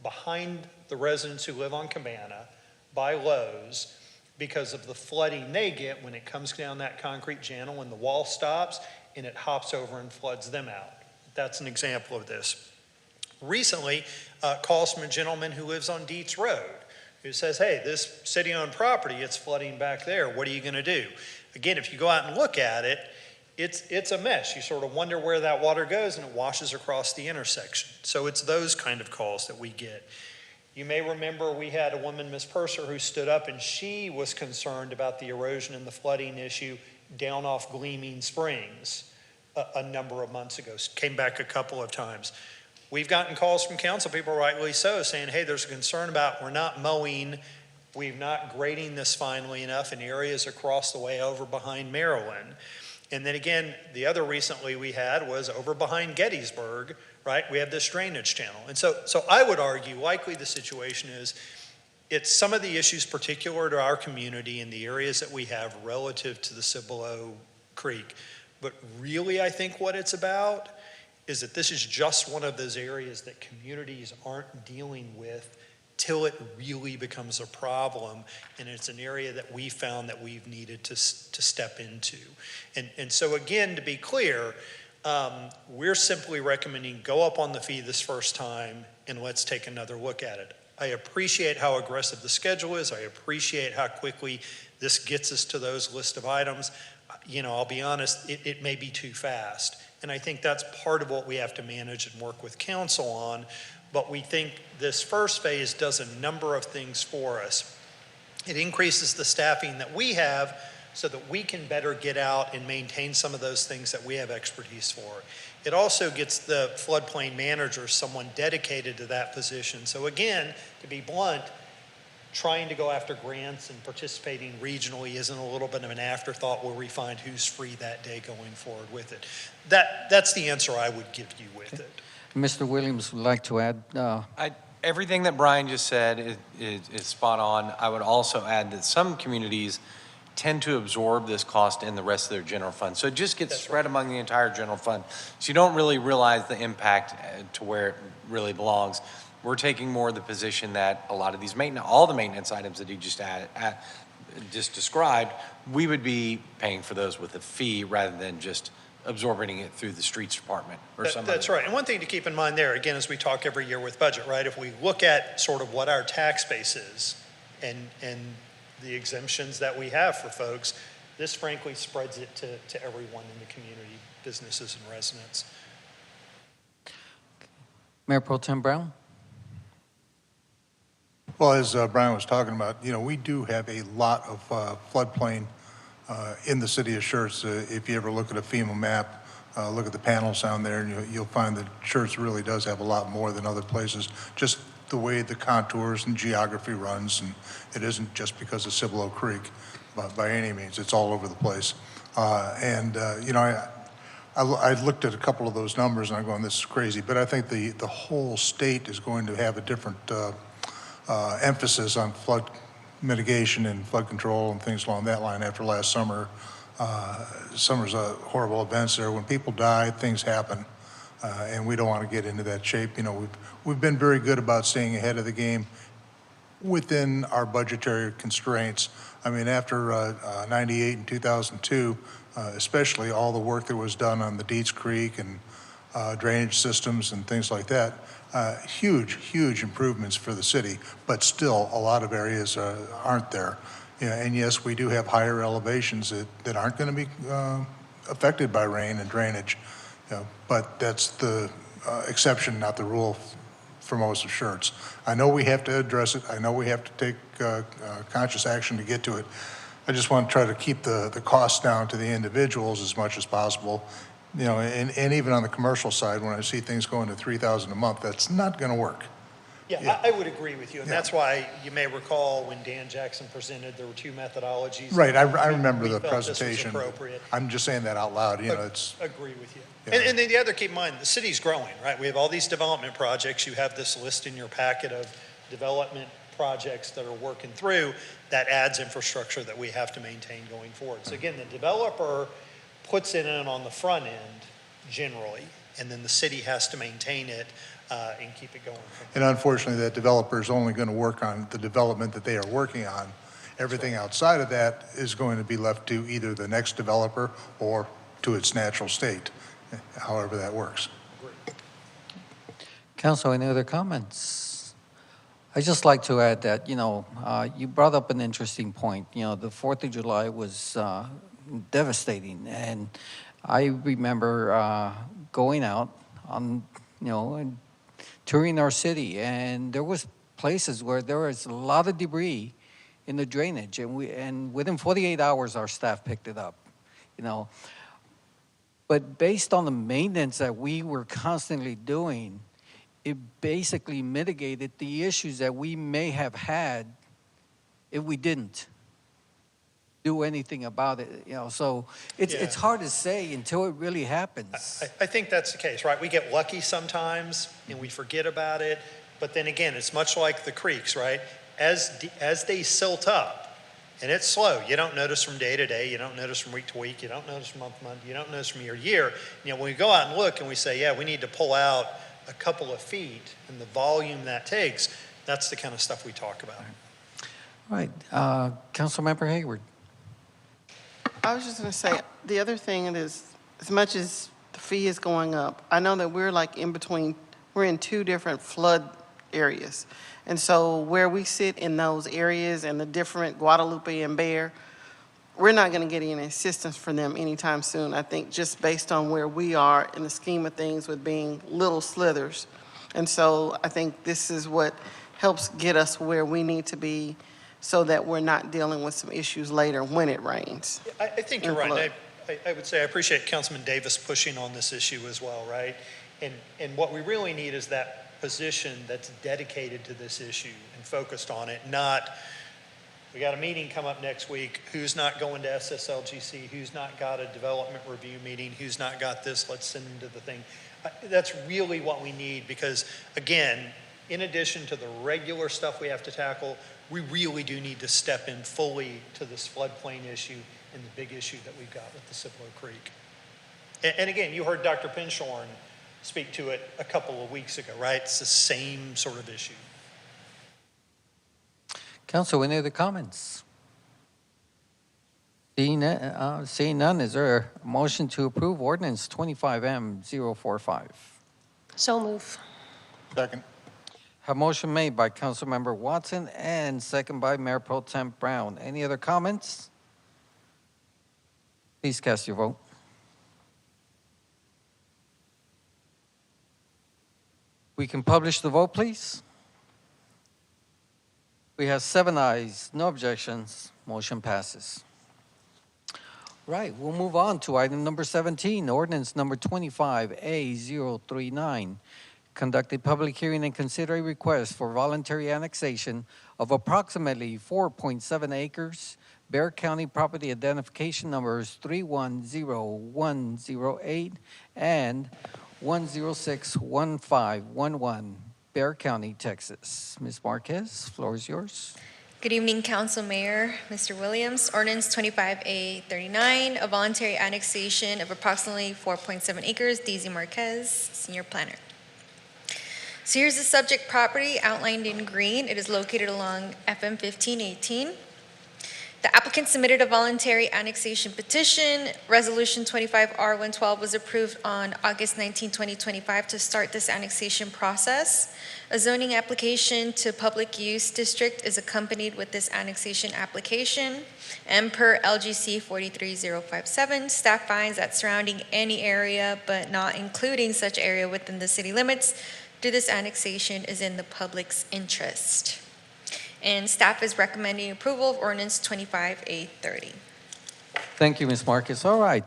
behind the residents who live on Cabana by Lowe's because of the flooding they get when it comes down that concrete channel and the wall stops and it hops over and floods them out. That's an example of this. Recently, calls from a gentleman who lives on Dietz Road who says, hey, this city-owned property, it's flooding back there. What are you going to do? Again, if you go out and look at it, it's a mess. You sort of wonder where that water goes and it washes across the intersection. So it's those kind of calls that we get. You may remember we had a woman, Ms. Purser, who stood up and she was concerned about the erosion and the flooding issue down off Gleaming Springs a number of months ago. Came back a couple of times. We've gotten calls from council people, rightly so, saying, hey, there's a concern about we're not mowing, we're not grading this finely enough in areas across the way over behind Maryland. And then again, the other recently we had was over behind Gettysburg, right? We have this drainage channel. And so I would argue likely the situation is it's some of the issues particular to our community in the areas that we have relative to the Cibolo Creek. But really I think what it's about is that this is just one of those areas that communities aren't dealing with till it really becomes a problem, and it's an area that we found that we've needed to step into. And so again, to be clear, we're simply recommending go up on the fee this first time and let's take another look at it. I appreciate how aggressive the schedule is. I appreciate how quickly this gets us to those list of items. You know, I'll be honest, it may be too fast. And I think that's part of what we have to manage and work with council on. But we think this first phase does a number of things for us. It increases the staffing that we have so that we can better get out and maintain some of those things that we have expertise for. It also gets the floodplain manager, someone dedicated to that position. So again, to be blunt, trying to go after grants and participating regionally isn't a little bit of an afterthought where we find who's free that day going forward with it. That's the answer I would give you with it. Mr. Williams would like to add. Everything that Brian just said is spot on. I would also add that some communities tend to absorb this cost in the rest of their general fund. So it just gets spread among the entire general fund. So you don't really realize the impact to where it really belongs. We're taking more of the position that a lot of these maintenance, all the maintenance items that you just described, we would be paying for those with a fee rather than just absorbing it through the streets department or something. That's right. And one thing to keep in mind there, again, as we talk every year with budget, right? If we look at sort of what our tax base is and the exemptions that we have for folks, this frankly spreads it to everyone in the community, businesses and residents. Mayor Pro Tem Brown? Well, as Brian was talking about, you know, we do have a lot of floodplain in the city of Schertz. If you ever look at a FEMA map, look at the panels down there, and you'll find that Schertz really does have a lot more than other places, just the way the contours and geography runs, and it isn't just because of Cibolo Creek, but by any means, it's all over the place. You know, I looked at a couple of those numbers and I'm going, this is crazy, but I think the whole state is going to have a different emphasis on flood mitigation and flood control and things along that line after last summer Summer's horrible events there. When people die, things happen, and we don't want to get into that shape. You know, we've been very good about staying ahead of the game within our budgetary constraints. I mean, after 98 and 2002, especially all the work that was done on the Deets Creek and drainage systems and things like that, huge improvements for the city, but still a lot of areas aren't there. You know, and yes, we do have higher elevations that aren't going to be affected by rain and drainage, you know, but that's the exception, not the rule for most of Schertz. I know we have to address it. I know we have to take conscious action to get to it. I just want to try to keep the costs down to the individuals as much as possible. You know, and even on the commercial side, when I see things going to $3,000 a month, that's not going to work. Yeah, I would agree with you, and that's why you may recall when Dan Jackson presented, there were two methodologies. Right, I remember We the felt this was presentation. appropriate. I'm just saying that out loud, you know, it's. Agree with you. Yeah. And then the other, keep in mind, the city's growing, right? We have all these development projects. You have this list in your packet of development projects that are working through. That adds infrastructure that we have to maintain going forward. So again, the developer puts it in on the front end generally, and then the city has to maintain it and keep it going. And unfortunately, that developer is only going to work on the development that they are working on. Everything outside of that is going to be left to either the next developer or to its natural state, however that works. Council, any other comments? I'd just like to add that, you know, you brought up an interesting point. You know, the 4th of July was devastating, and I remember going out on, you know, and touring our city, and there was places where there was a lot of debris in the drainage, and within 48 hours, our staff picked it up, you know. But based on the maintenance that we were constantly doing, it basically mitigated the issues that we may have had if we didn't do anything about it, you know. So it's hard to say until it really happens. I think that's the case, right? We get lucky sometimes and we forget about it. But then again, it's much like the creeks, right? As they silt up, and it's slow. You don't notice from day to day. You don't notice from week to week. You don't notice from month to month. You don't notice from year to year. You know, when we go out and look and we say, yeah, we need to pull out a couple of feet and the volume that takes, that's the kind of stuff we talk about. Right. Councilmember Hayward. I was just going to say, the other thing is, as much as the fee is going up, I know that we're like in between, we're in two different flood areas. And so where we sit in those areas and the different Guadalupe and Bear, we're not going to get any assistance from them anytime soon. I think just based on where we are in the scheme of things with being little slithers. And so I think this is what helps get us where we need to be so that we're not dealing with some issues later when it rains. I think you're right. I would say I appreciate Councilman Davis pushing on this issue as well, right? And what we really need is that position that's dedicated to this issue and focused on it, not, we got a meeting come up next week, who's not going to SSLGC, who's not got a development review meeting, who's not got this, let's send them to the thing. That's really what we need because, again, in addition to the regular stuff we have to tackle, we really do need to step in fully to this floodplain issue and the big issue that we've got with the Cipolo Creek. And again, you heard Dr. Pinshorn speak to it a couple of weeks ago, right? It's the same sort of issue. Council, any other comments? Seeing none, is there a motion to approve ordinance 25M045? So move. Second. A motion made by Councilmember Watson and second by Mayor Pro Tem Brown. Any other comments? Please cast your vote. We can publish the vote, please. We have 7 ayes, no objections. Motion passes. Right, we'll move on to item number 17, ordinance number 25A039. Conduct a public hearing and consider a request for voluntary annexation of approximately 4.7 acres, Bexar County property identification numbers 310108 and 1061511, Bexar County, Texas. Ms. Marquez, floor is yours. Good evening, Council Mayor, Mr. Williams. Ordinance 25A39, a voluntary annexation of approximately 4.7 acres, Daisy Marquez, Senior Planner. So here's the subject property outlined in green. It is located along FM 1518. The applicant submitted a voluntary annexation petition. Resolution 25R112 was approved on August 19, 2025 to start this annexation process. A zoning application to public use district is accompanied with this annexation application. And per LGC 43057, staff finds that surrounding any area but not including such area within the city limits through this annexation is in the public's interest. And staff is recommending approval of ordinance 25A30. Thank you, Ms. Marcus. All right.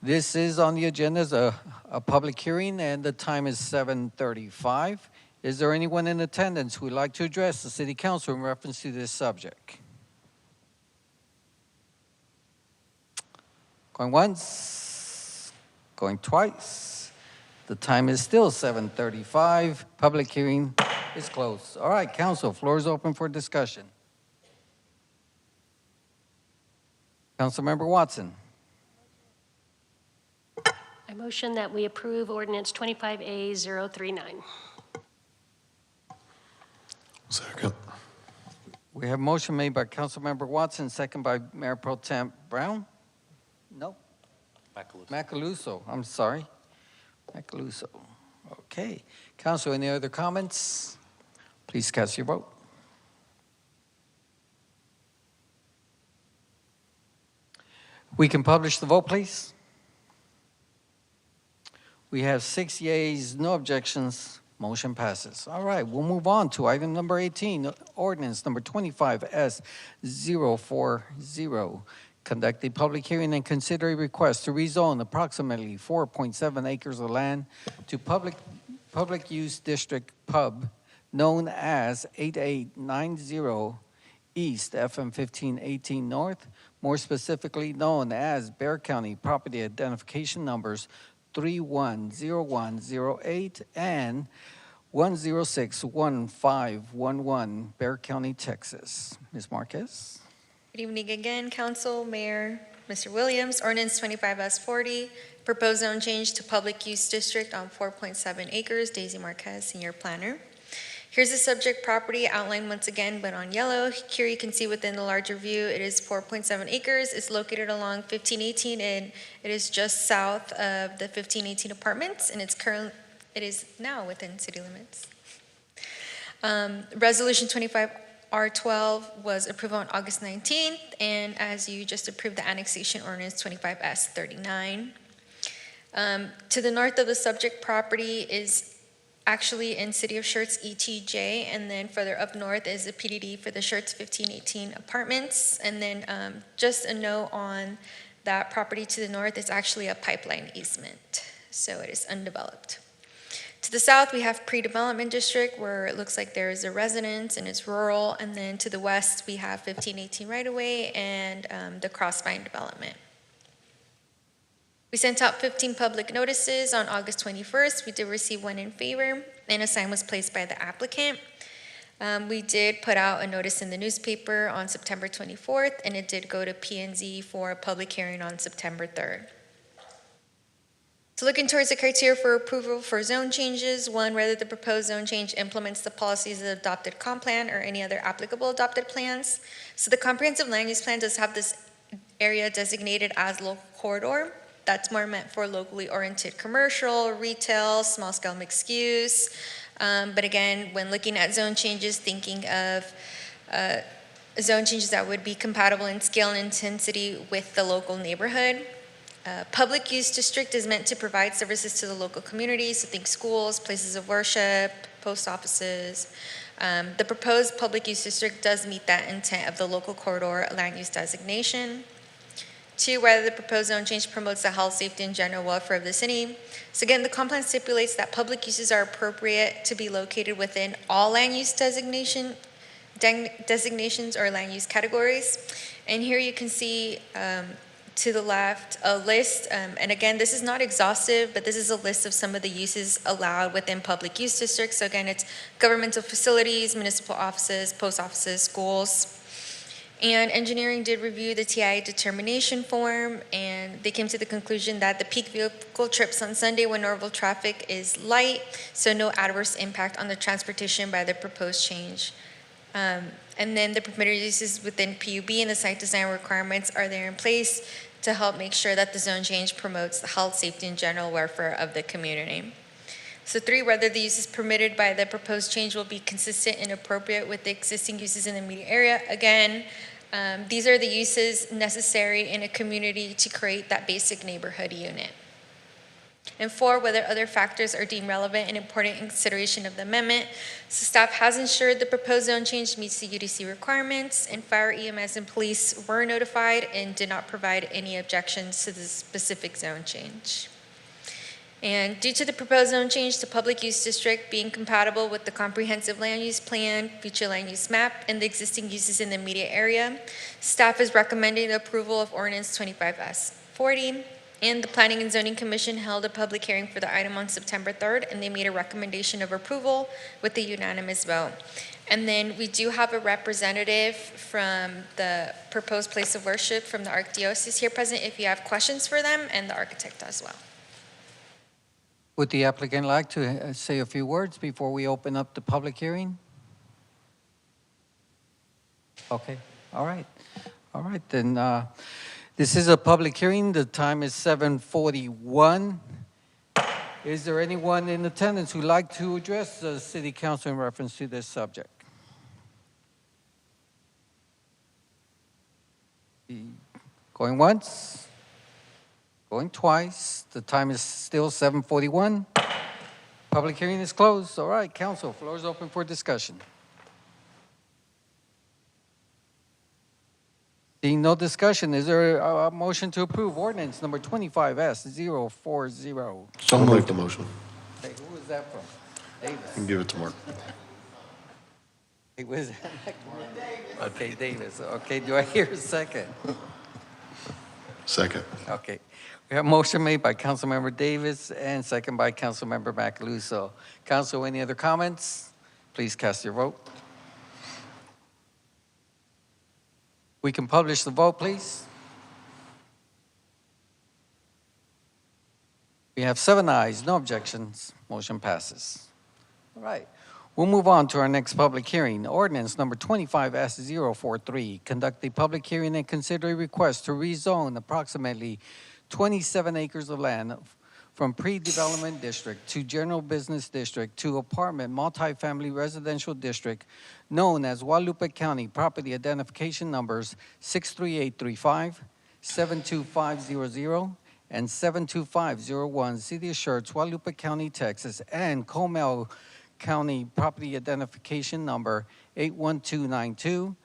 This is on the agenda as a public hearing, and the time is 7:35. Is there anyone in attendance who would like to address the City Council in reference to this subject? Going once, going twice. The time is still 7:35. Public hearing is closed. All right, Council, floor is open for discussion. Councilmember Watson. I motion that we approve ordinance 25A039. Second. We have motion made by Councilmember Watson, second by Mayor Pro Tem Brown? No? Macaluso, I'm sorry. Macaluso. Okay. Council, any other comments? Please cast your vote. We can publish the vote, please. We have 6 yeas, no objections. Motion passes. All right, we'll move on to item number 18, ordinance number 25S040. Conduct a public hearing and consider a request to rezone approximately 4.7 acres of land to public use district pub known as 8890 East FM 1518 North, more specifically known as Bexar County Property Identification Numbers 310108 and 1061511, Bexar County, Texas. Ms. Marquez? Good evening again, Council, Mayor, Mr. Williams. Ordinance 25S40, proposed zone change to public use district on 4.7 acres, Daisy Marquez, Senior Planner. Here's the subject property outlined once again, but on yellow. Here you can see within the larger view, it is 4.7 acres. It's located along 1518, and it is just south of the 1518 apartments, and it is now within city limits. Resolution 25R12 was approved on August 19th, and as you just approved the annexation ordinance 25S39. To the north of the subject property is actually in City of Schertz ETJ, and then further up north is the PDD for the Schertz 1518 apartments. And then just a note on that property to the north, it's actually a pipeline easement, so it is undeveloped. To the south, we have pre-development district where it looks like there is a residence and it's rural. And then to the west, we have 1518 right-of-way and the Crossvine development. We sent out 15 public notices on August 21st. We did receive one in favor, and a sign was placed by the applicant. We did put out a notice in the newspaper on September 24th, and it did go to P&Z for a public hearing on September 3rd. So looking towards the criteria for approval for zone changes, one, whether the proposed zone change implements the policies of the adopted comp plan or any other applicable adopted plans. So the comprehensive land use plan does have this area designated as local corridor. That's more meant for locally oriented commercial, retail, small scale mixed use. But again, when looking at zone changes, thinking of zone changes that would be compatible in scale and intensity with the local neighborhood. Public use district is meant to provide services to the local community, so think schools, places of worship, post offices. The proposed public use district does meet that intent of the local corridor land use designation. Two, whether the proposed zone change promotes the health, safety, and general welfare of the city. So again, the comp plan stipulates that public uses are appropriate to be located within all land use designations or land use categories. And here you can see to the left, a list, and again, this is not exhaustive, but this is a list of some of the uses allowed within public use districts. So again, it's governmental facilities, municipal offices, post offices, schools. And engineering did review the TIA determination form, and they came to the conclusion that the peak vehicle trips on Sunday when normal traffic is light, so no adverse impact on the transportation by the proposed change. And then the permitted uses within PUB and the site design requirements are there in place to help make sure that the zone change promotes the health, safety, and general welfare of the community. So 3, whether the uses permitted by the proposed change will be consistent and appropriate with the existing uses in the immediate area. Again, these are the uses necessary in a community to create that basic neighborhood unit. And 4, whether other factors are deemed relevant and important in consideration of the amendment. So staff has ensured the proposed zone change meets the UDC requirements, and fire, EMS, and police were notified and did not provide any objections to the specific zone change. And due to the proposed zone change to public use district being compatible with the comprehensive land use plan, future land use map, and the existing uses in the immediate area, staff is recommending the approval of ordinance 25S40. And the Planning and Zoning Commission held a public hearing for the item on September 3rd, and they made a recommendation of approval with a unanimous vote. And then we do have a representative from the proposed place of worship from the Archdiocese here present if you have questions for them, and the architect as well. Would the applicant like to say a few words before we open up the public hearing? Okay, all right. All right, then this is a public hearing. The time is 7:41. Is there anyone in attendance who'd like to address the City Council in reference to this subject? Going once? Going twice. The time is still 7:41. Public hearing is closed. All right, council, floor is open for discussion. Seeing no discussion, is there a motion to approve ordinance number 25S040? I'll make the motion. Hey, who is that from? Davis. And give it to Mark. Hey, where's that? Okay, Davis. Okay, do I hear a second? Second. Okay. We have a motion made by Councilmember Davis and second by Councilmember Macaluso. Council, any other comments? Please cast your vote. We can publish the vote, please. We have 7 ayes, no objections. Motion passes. All right. We'll move on to our next public hearing. Ordinance number 25S043. Conduct a public hearing and consider a request to rezone approximately 27 acres of land from pre-development district to general business district to apartment multifamily residential district known as Guadalupe County, property identification numbers 63835, 72500, and 72501, City of Schertz, Guadalupe County, Texas, and Comel County, property identification number 81292,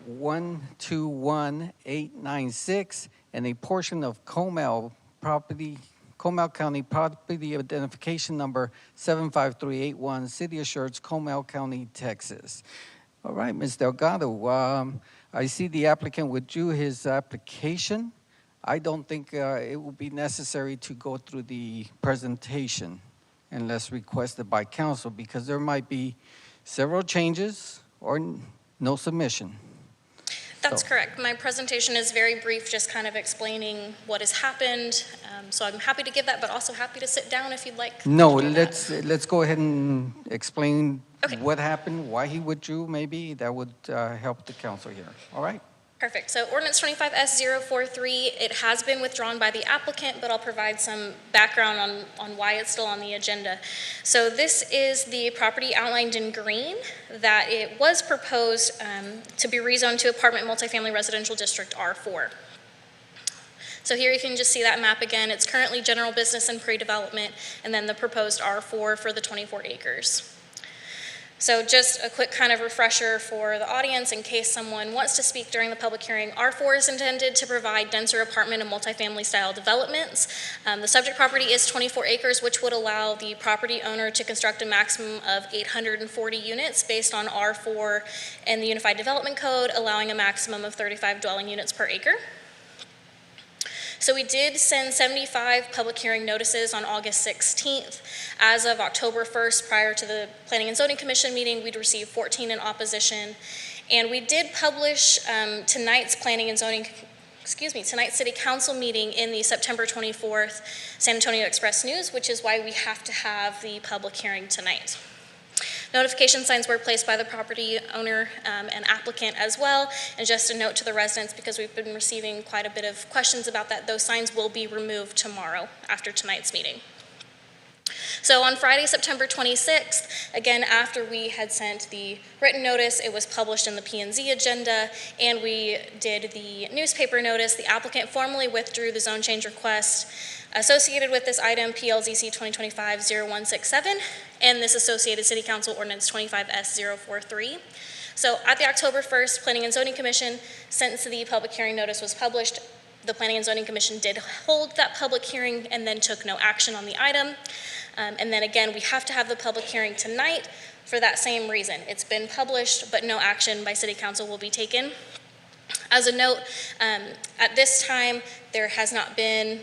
121896, and a portion of Comel County property identification number 75381, City of Schertz, Comel County, Texas. All right, Ms. Delgado, I see the applicant withdrew his application. I don't think it will be necessary to go through the presentation unless requested by council because there might be several changes or no submission. That's correct. My presentation is very brief, just kind of explaining what has happened. So I'm happy to give that, but also happy to sit down if you'd like. No, let's go ahead and explain what happened, why he withdrew. Maybe that would help the council here. All right. Perfect. So ordinance 25S043, it has been withdrawn by the applicant, but I'll provide some background on why it's still on the agenda. So this is the property outlined in green that it was proposed to be rezoned to apartment multifamily residential district R4. So here you can just see that map again. It's currently general business and pre-development, and then the proposed R4 for the 24 acres. So just a quick kind of refresher for the audience in case someone wants to speak during the public hearing. R4 is intended to provide denser apartment and multifamily style developments. The subject property is 24 acres, which would allow the property owner to construct a maximum of 840 units based on R4 and the Unified Development Code, allowing a maximum of 35 dwelling units per acre. So we did send 75 public hearing notices on August 16th. As of October 1st, prior to the Planning and Zoning Commission meeting, we'd received 14 in opposition. And we did publish tonight's tonight's City Council meeting in the September 24th San Antonio Express News, which is why we have to have the public hearing tonight. Notification signs were placed by the property owner and applicant as well. And just a note to the residents, because we've been receiving quite a bit of questions about that, those signs will be removed tomorrow after tonight's meeting. So on Friday, September 26th, again, after we had sent the written notice, it was published in the P&Z agenda, and we did the newspaper notice. The applicant formally withdrew the zone change request associated with this item, PLZC 2025-0167, and this associated City Council Ordinance 25S043. So at the October 1st Planning and Zoning Commission, since the public hearing notice was published, the Planning and Zoning Commission did hold that public hearing and then took no action on the item. And then again, we have to have the public hearing tonight for that same reason. It's been published, but no action by City Council will be taken. As a note, at this time, there has not been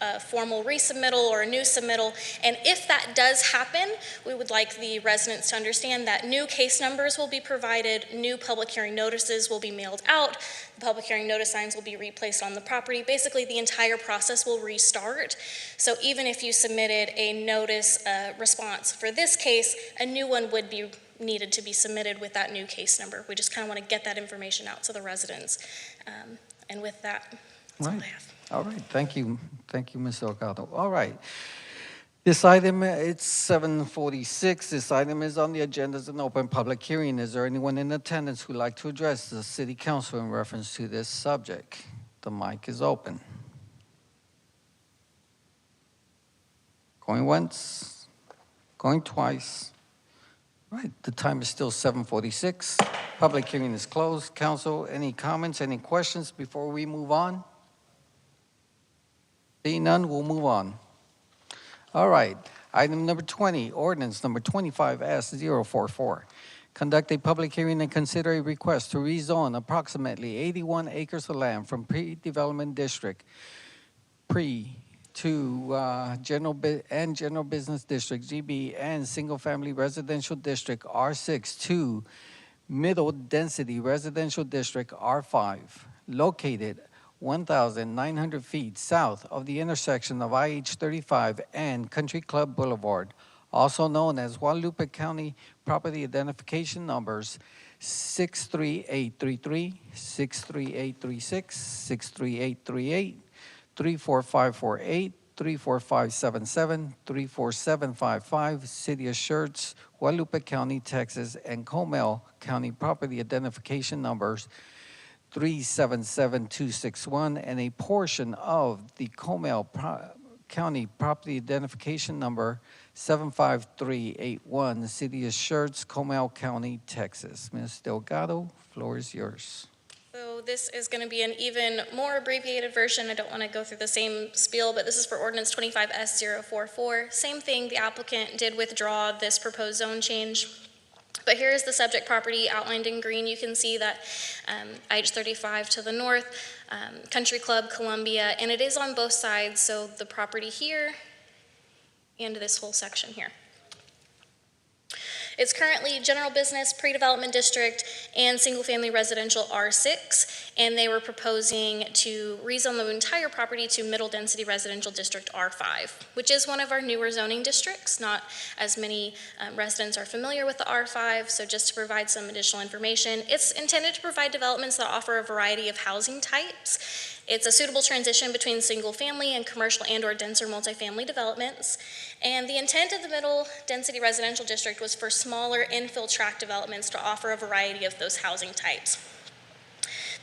a formal resubmittal or a new submittal, and if that does happen, we would like the residents to understand that new case numbers will be provided, new public hearing notices will be mailed out, the public hearing notice signs will be replaced on the property. Basically, the entire process will restart. So even if you submitted a notice response for this case, a new one would be needed to be submitted with that new case number. We just kind of want to get that information out to the residents. And with that, that's all I have. All right, thank you, Ms. Delgado. All right, this item, it's 7:46. This item is on the agenda as an open public hearing. Is there anyone in attendance who'd like to address the City Council in reference to this subject? The mic is open. Going once, going twice. All right, the time is still 7:46. Public hearing is closed. Council, any comments, any questions before we move on? Seeing none, we'll move on. All right, item number 20, ordinance number 25S044. Conduct a public hearing and consider a request to rezone approximately 81 acres of land from pre-development district, to general business district, GB, and single-family residential district, R6, to middle density residential district, R5, located 1,900 feet south of the intersection of IH-35 and Country Club Boulevard, also known as Guadalupe County Property Identification Numbers 63833, 63836, 63838, 34548, 34577, 34755, City of Schertz, Guadalupe County, Texas, and Comel County Property Identification Numbers 377261, and a portion of the Comel County Property Identification Number 75381, City of Schertz, Comel County, Texas. Ms. Delgado, floor is yours. So this is going to be an even more abbreviated version. I don't want to go through the same spiel, but this is for ordinance 25S044. Same thing, the applicant did withdraw this proposed zone change. But here is the subject property outlined in green. You can see that IH-35 to the north, Country Club, Columbia, and it is on both sides, so the property here and this whole section here. It's currently general business, pre-development district, and single-family residential R6, and they were proposing to rezone the entire property to middle-density residential district R5, which is one of our newer zoning districts. Not as many residents are familiar with the R5, so just to provide some additional information, it's intended to provide developments that offer a variety of housing types. It's a suitable transition between single-family and commercial and/or denser multifamily developments. And the intent of the middle density residential district was for smaller infill tract developments to offer a variety of those housing types.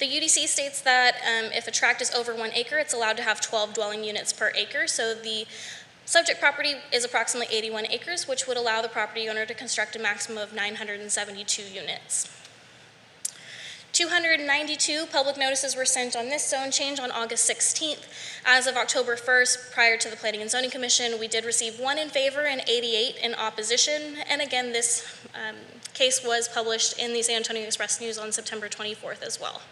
The UDC states that if a tract is over 1 acre, it's allowed to have 12 dwelling units per acre. So the subject property is approximately 81 acres, which would allow the property owner to construct a maximum of 972 units. 292 public notices were sent on this zone change on August 16th. As of October 1st, prior to the Planning and Zoning Commission, we did receive 1 in favor and 88 in opposition. And again, this case was published in the San Antonio Express News on September 24th as well.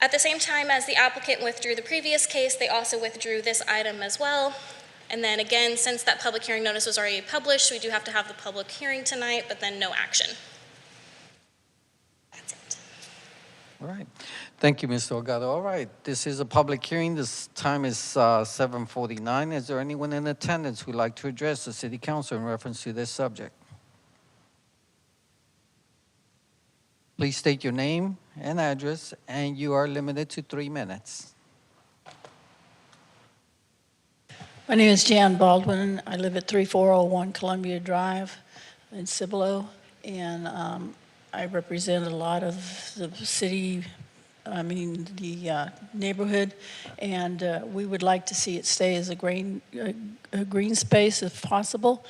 At the same time as the applicant withdrew the previous case, they also withdrew this item as well. And then again, since that public hearing notice was already published, we do have to have the public hearing tonight, but then no action. That's it. All right. Thank you, Mr. Delgado. All right, this is a public hearing. This time is 7:49. Is there anyone in attendance who'd like to address the city council in reference to this subject? Please state your name and address, and you are limited to 3 minutes. My name is Jan Baldwin. I live at 3401 Columbia Drive in Cibolo, and I represent a lot of the city, the neighborhood, and we would like to see it stay as a green space if possible.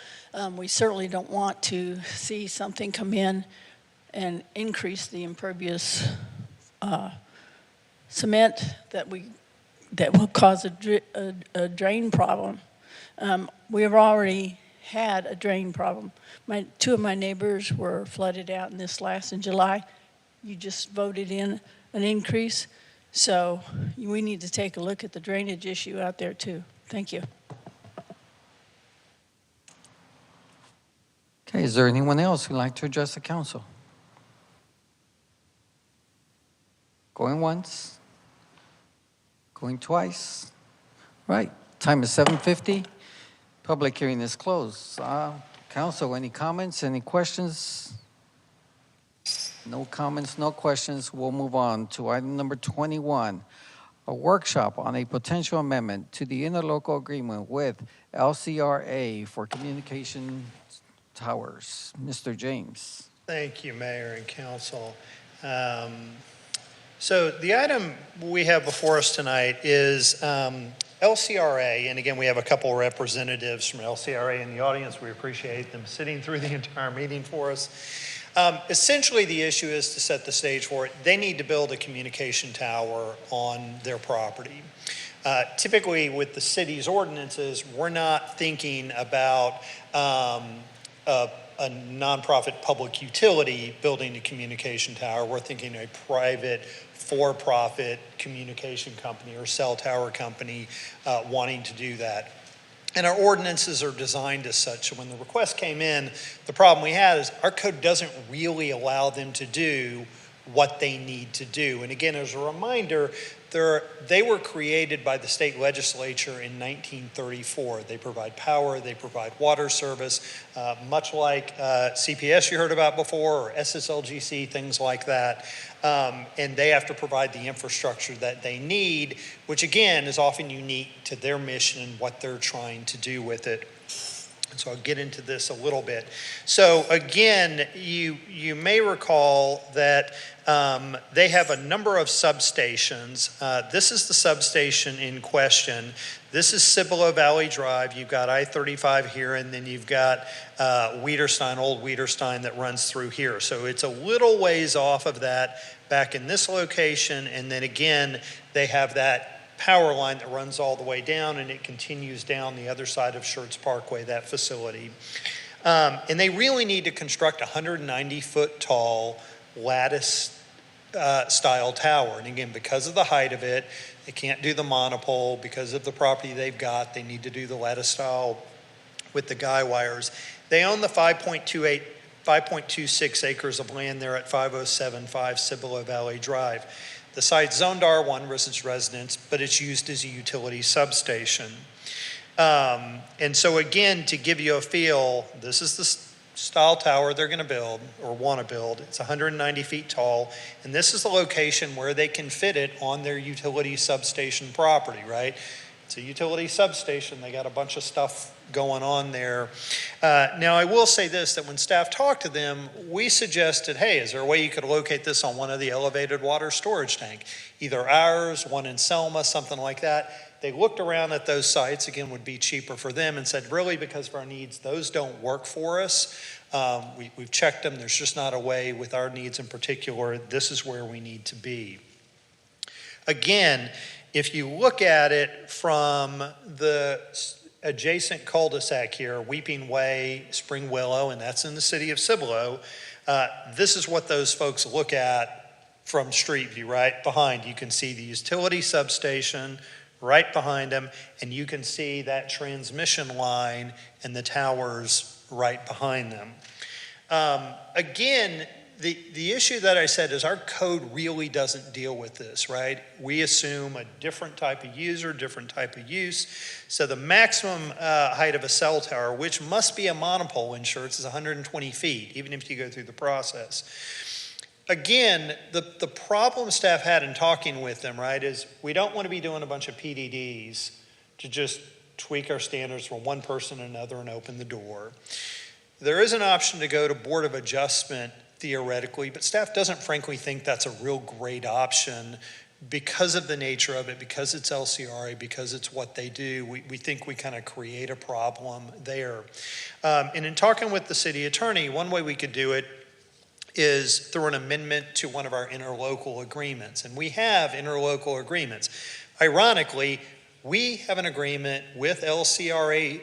We certainly don't want to see something come in and increase the impervious cement that will cause a drain problem. We have already had a drain problem. Two of my neighbors were flooded out in July. You just voted in an increase, so we need to take a look at the drainage issue out there too. Thank you. Okay, is there anyone else who'd like to address the council? Going once? Going twice? Right, time is 7:50. Public hearing is closed. Council, any comments, any questions? No comments, no questions. We'll move on to item number 21, a workshop on a potential amendment to the interlocal agreement with LCRA for communication towers. Mr. James. Thank you, Mayor and Council. So the item we have before us tonight is LCRA, and again, we have a couple of representatives from LCRA in the audience. We appreciate them sitting through the entire meeting for us. Essentially, the issue is to set the stage for it. They need to build a communication tower on their property. Typically, with the city's ordinances, we're not thinking about a nonprofit public utility building a communication tower. We're thinking a private for-profit communication company or cell tower company wanting to do that. And our ordinances are designed as such. So when the request came in, the problem we had is our code doesn't really allow them to do what they need to do. And again, as a reminder, they were created by the state legislature in 1934. They provide power, they provide water service, much like CPS you heard about before, or SSLGC, things like that. And they have to provide the infrastructure that they need, which again is often unique to their mission and what they're trying to do with it. And so I'll get into this a little bit. So again, you may recall that they have a number of substations. This is the substation in question. This is Cibolo Valley Drive. You've got I-35 here, and then you've got Wiederstein, Old Wiederstein, that runs through here. So it's a little ways off of that back in this location, and then again, they have that power line that runs all the way down, and it continues down the other side of Schertz Parkway, that facility. And they really need to construct a 190-foot tall lattice style tower. And again, because of the height of it, they can't do the monopole. Because of the property they've got, they need to do the lattice style with the guy wires. They own the 5.26 acres of land there at 5075 Cibolo Valley Drive. The site's zoned R1 residence, but it's used as a utility substation. And so again, to give you a feel, this is the style tower they're going to build or want to build. It's 190 feet tall, and this is the location where they can fit it on their utility substation property, right? It's a utility substation. They got a bunch of stuff going on there. Now, I will say this, that when staff talked to them, we suggested, hey, is there a way you could locate this on one of the elevated water storage tank? Either ours, one in Selma, something like that. They looked around at those sites, again, would be cheaper for them, and said, really, because of our needs, those don't work for us. We've checked them. There's just not a way with our needs in particular. This is where we need to be. Again, if you look at it from the adjacent cul-de-sac here, Weeping Way, Spring Willow, and that's in the city of Cibolo, this is what those folks look at from street view, right behind. You can see the utility substation right behind them, and you can see that transmission line and the towers right behind them. Again, the issue that I said is our code really doesn't deal with this, right? We assume a different type of user, different type of use. So the maximum height of a cell tower, which must be a monopole in Schertz, is 120 feet, even if you go through the process. Again, the problem staff had in talking with them, right, is we don't want to be doing a bunch of PDDs to just tweak our standards for one person and another and open the door. There is an option to go to Board of Adjustment theoretically, but staff doesn't frankly think that's a real great option because of the nature of it, because it's LCRA, because it's what they do. We think we kind of create a problem there. And in talking with the city attorney, one way we could do it is through an amendment to one of our interlocal agreements. And we have interlocal agreements. Ironically, we have an agreement with LCRA,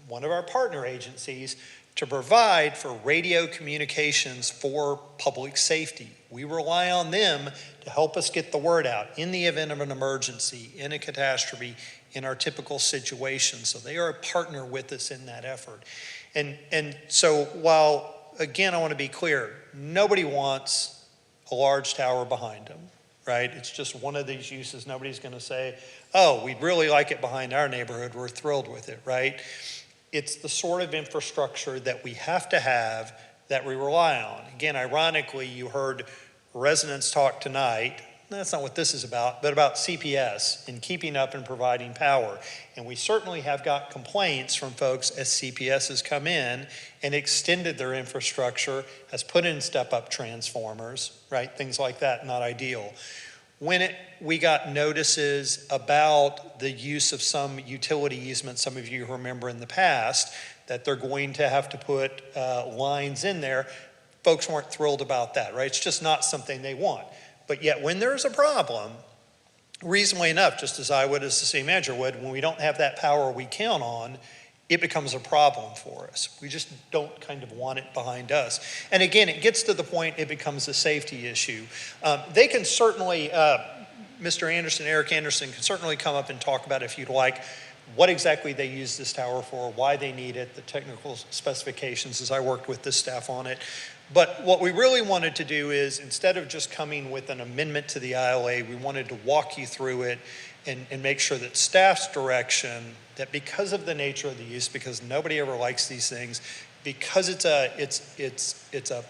one of our partner agencies, to provide for radio communications for public safety. We rely on them to help us get the word out in the event of an emergency, in a catastrophe, in our typical situation. So they are a partner with us in that effort. And so while, again, I want to be clear, nobody wants a large tower behind them, right? It's just one of these uses. Nobody's going to say, oh, we'd really like it behind our neighborhood. We're thrilled with it, right? It's the sort of infrastructure that we have to have that we rely on. Again, ironically, you heard residents talk tonight, that's not what this is about, but about CPS and keeping up and providing power. And we certainly have got complaints from folks as CPS has come in and extended their infrastructure, has put in step-up transformers, right? Things like that, not ideal. When we got notices about the use of some utility easements, some of you remember in the past, that they're going to have to put lines in there, folks weren't thrilled about that, right? It's just not something they want. But yet when there's a problem, reasonably enough, just as I would as the city manager would, when we don't have that power we count on, it becomes a problem for us. We just don't kind of want it behind us. And again, it gets to the point it becomes a safety issue. They can certainly, Mr. Anderson, Eric Anderson, can certainly come up and talk about, if you'd like, what exactly they use this tower for, why they need it, the technical specifications, as I worked with this staff on it. But what we really wanted to do is, instead of just coming with an amendment to the ILA, we wanted to walk you through it and make sure that staff's direction, that because of the nature of the use, because nobody ever likes these things, because it's a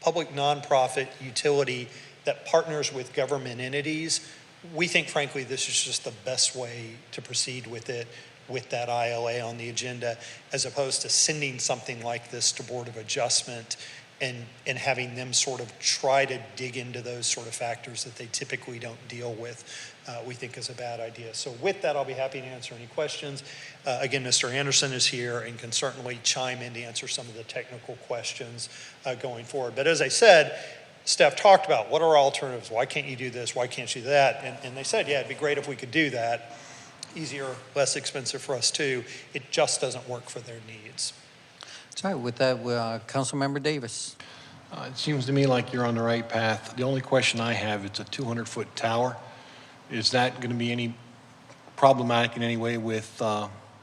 public nonprofit utility that partners with government entities, we think frankly this is just the best way to proceed with it, with that ILA on the agenda, as opposed to sending something like this to Board of Adjustment and having them sort of try to dig into those sort of factors that they typically don't deal with, we think is a bad idea. So with that, I'll be happy to answer any questions. Again, Mr. Anderson is here and can certainly chime in to answer some of the technical questions going forward. But as I said, staff talked about what are alternatives? Why can't you do this? Why can't you do that? And they said, yeah, it'd be great if we could do that. Easier, less expensive for us too. It just doesn't work for their needs. All right, with that, Councilmember Davis. It seems to me like you're on the right path. The only question I have, it's a 200-foot tower. Is that going to be any problematic in any way with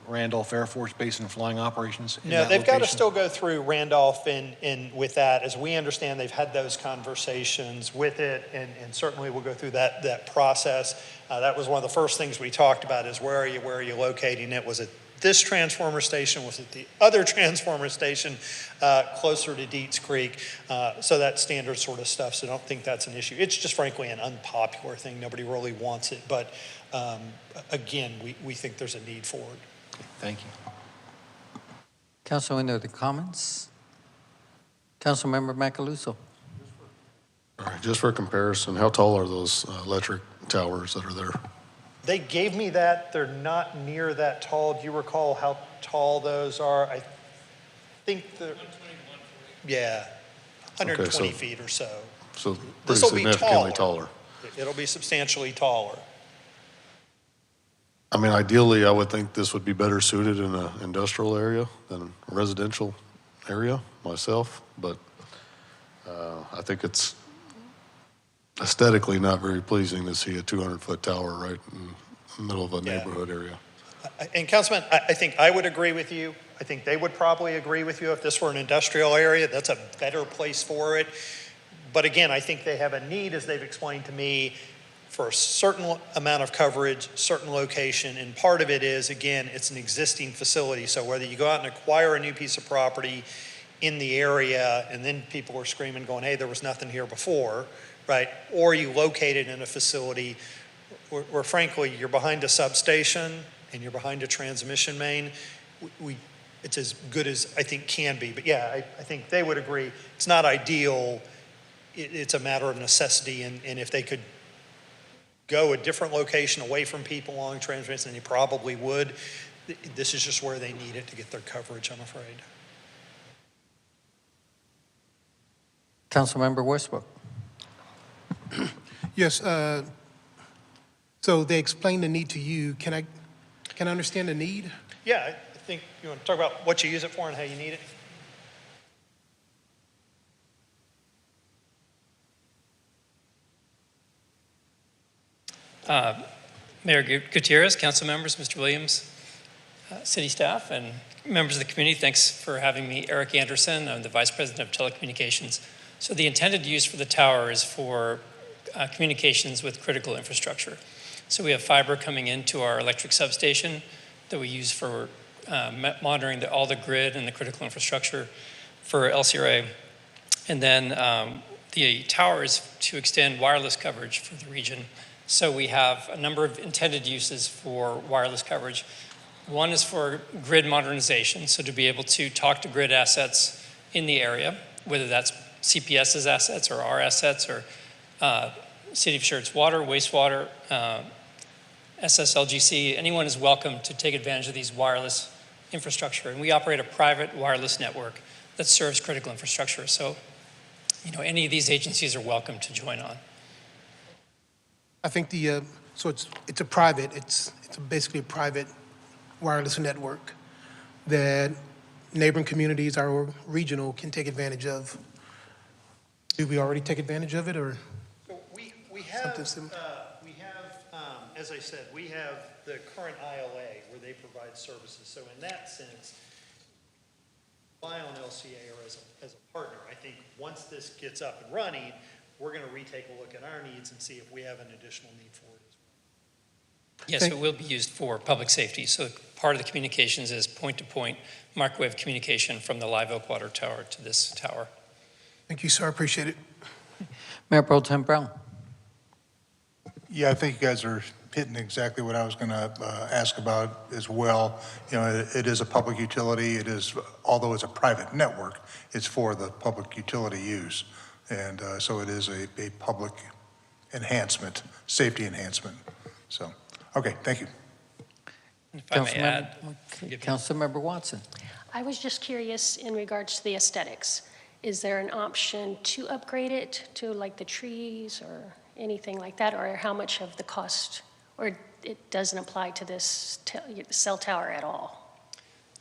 Randolph Air Force Base and flying operations? No, they've got to still go through Randolph and with that. As we understand, they've had those conversations with it, and certainly we'll go through that process. That was one of the first things we talked about is where are you locating it? Was it this transformer station? Was it the other transformer station closer to Deets Creek? So that standard sort of stuff, so I don't think that's an issue. It's just frankly an unpopular thing. Nobody really wants it, but again, we think there's a need for it. Thank you. Council, any other comments? Councilmember Macaluso. All right, just for comparison, how tall are those electric towers that are there? They gave me that. They're not near that tall. Do you recall how tall those are? I think they're, yeah, 120 feet or so. So pretty This will be significantly taller. It'll be substantially taller. I mean, ideally, I would think this would be better suited in an industrial area than a residential area myself, but I think it's aesthetically not very pleasing to see a 200-foot tower right in the middle of a Yeah. neighborhood area. And Councilman, I think I would agree with you. I think they would probably agree with you. If this were an industrial area, that's a better place for it. But again, I think they have a need, as they've explained to me, for a certain amount of coverage, certain location, and part of it is, again, it's an existing facility. So whether you go out and acquire a new piece of property in the area, and then people are screaming, going, hey, there was nothing here before, right? Or you locate it in a facility where frankly, you're behind a substation and you're behind a transmission main, it's as good as I think can be. But yeah, I think they would agree. It's not ideal. It's a matter of necessity, and if they could go a different location away from people along transmission, and they probably would, this is just where they need it to get their coverage, I'm afraid. Councilmember Westbrook. Yes, so they explained the need to you. Can I understand the need? Yeah, I think you want to talk about what you use it for and how you need it. Mayor Gutierrez, council members, Mr. Williams, city staff, and members of the community, thanks for having me. Eric Anderson, I'm the Vice President of Telecommunications. So the intended use for the tower is for communications with critical infrastructure. So we have fiber coming into our electric substation that we use for monitoring all the grid and the critical infrastructure for LCRA. And then the tower is to extend wireless coverage for the region. So we have a number of intended uses for wireless coverage. One is for grid modernization, so to be able to talk to grid assets in the area, whether that's CPS's assets or our assets or City of Schertz water, wastewater, SSLGC. Anyone is welcome to take advantage of these wireless infrastructure. And we operate a private wireless network that serves critical infrastructure. So, any of these agencies are welcome to join on. I think so it's basically a private wireless network that neighboring communities, our regional, can take advantage of. Do we already take advantage of it, or? We have, as I said, we have the current ILA where they provide services. So in that sense, rely on LCA or as a partner. I think once this gets up and running, we're going to retake a look at our needs and see if we have an additional need for it as well. Yes, it will be used for public safety. So part of the communications is point-to-point microwave communication from the Live Oak Water Tower to this tower. Thank you, sir. I appreciate it. Mayor Pro Tem Brown. Yeah, I think you guys are hitting exactly what I was going to ask about as well. It is a public utility. It is, although it's a private network, it's for the public utility use. And so it is a public enhancement, safety enhancement. So, okay, thank you. If I may add. Councilmember Watson. I was just curious in regards to the aesthetics. Is there an option to upgrade it to like the trees or anything like that, or how much of the cost, or it doesn't apply to this cell tower at all?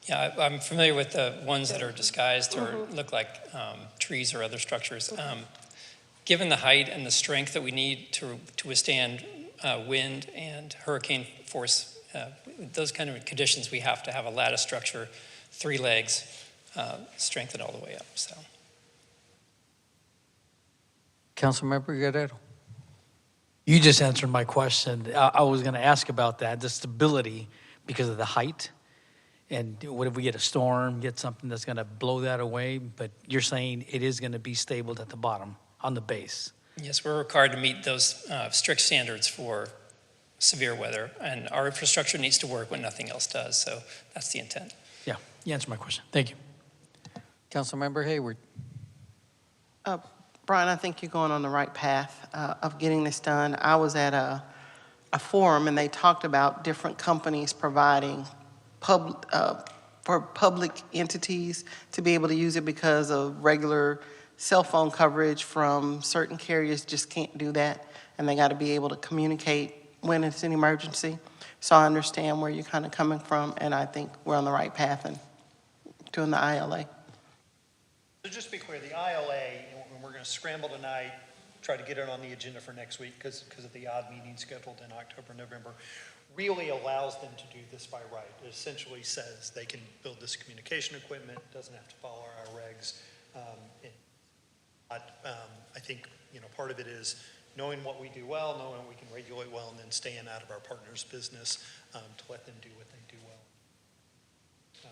Yeah, I'm familiar with the ones that are disguised or look like trees or other structures. Given the height and the strength that we need to withstand wind and hurricane force, those kind of conditions, we have to have a lattice structure, 3 legs, strengthened all the way up. So, Councilmember Guerrero. You just answered my question. I was going to ask about that, the stability because of the height. And what if we get a storm, get something that's going to blow that away? But you're saying it is going to be stable at the bottom, on the base. yes, we're required to meet those strict standards for severe weather, and our infrastructure needs to work when nothing else does. So that's the intent. Yeah, you answered my question. Thank you. Councilmember Hayward. Brian, I think you're going on the right path of getting this done. I was at a forum, and they talked about different companies providing for public entities to be able to use it because of regular cell phone coverage from certain carriers just can't do that, and they got to be able to communicate when it's an emergency. So I understand where you're kind of coming from, and I think we're on the right path in doing the ILA. So just to be clear, the ILA, and we're going to scramble tonight, try to get it on the agenda for next week because of the odd meeting scheduled in October, November, really allows them to do this by right. It essentially says they can build this communication equipment, doesn't have to follow our regs. I think, part of it is knowing what we do well, knowing we can regulate well, and then staying out of our partners' business to let them do what they do well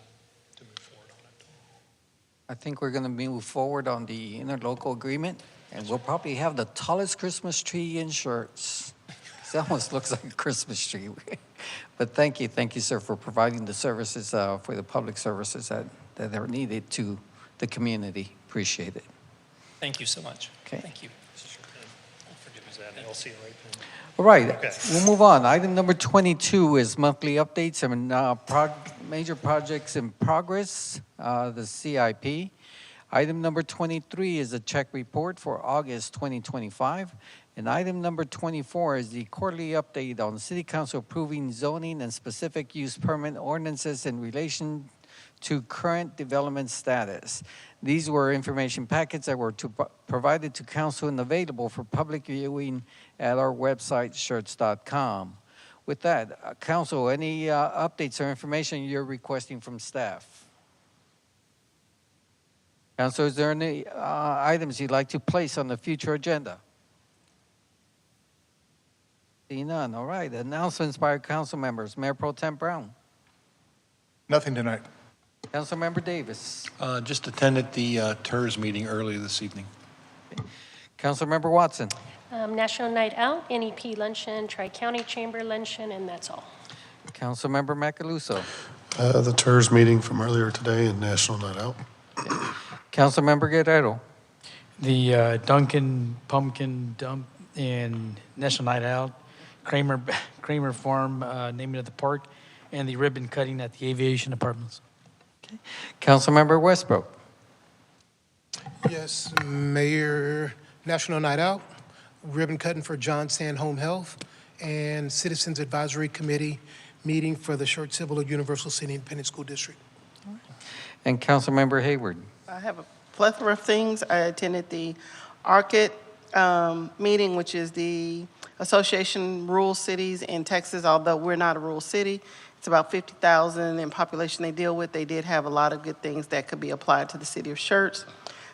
to move forward on it. I think we're going to move forward on the interlocal agreement, and we'll probably have the tallest Christmas tree in Schertz. It almost looks like a Christmas tree. But thank you, sir, for providing the services, for the public services that are needed to the community. Appreciate it. Thank you so much. Okay. Thank you. I'll see you right then. All right, Okay. we'll move on. Item number 22 is monthly updates and major projects in progress, the CIP. Item number 23 is a check report for August 2025. And item number 24 is the quarterly update on City Council approving zoning and specific use permit ordinances in relation to current development status. These were information packets that were provided to council and available for public viewing at our website, schertz.com. With that, council, any updates or information you're requesting from staff? Council, is there any items you'd like to place on the future agenda? See none. All right. Announcements by our council members. Mayor Pro Tem Brown. Nothing tonight. Councilmember Davis. Just attended the TERS meeting earlier this evening. Councilmember Watson. National Night Out, NEP Luncheon, Tri-County Chamber Luncheon, and that's all. Councilmember Macaluso. The TERS meeting from earlier today and National Night Out. Councilmember Guerrero. The Dunkin' Pumpkin Dump and National Night Out, Kramer Farm, naming of the park, and the ribbon cutting at the Aviation Apartments. Councilmember Westbrook. Yes, Mayor, National Night Out, ribbon cutting for John Sand Home Health, and Citizens Advisory Committee meeting for the Schertz Cibolo Universal City Independent School District. And Councilmember Hayward. I have a plethora of things. I attended the ARCID meeting, which is the Association Rural Cities in Texas, although we're not a rural city. It's about 50,000 in population they deal with. They did have a lot of good things that could be applied to the city of Schertz.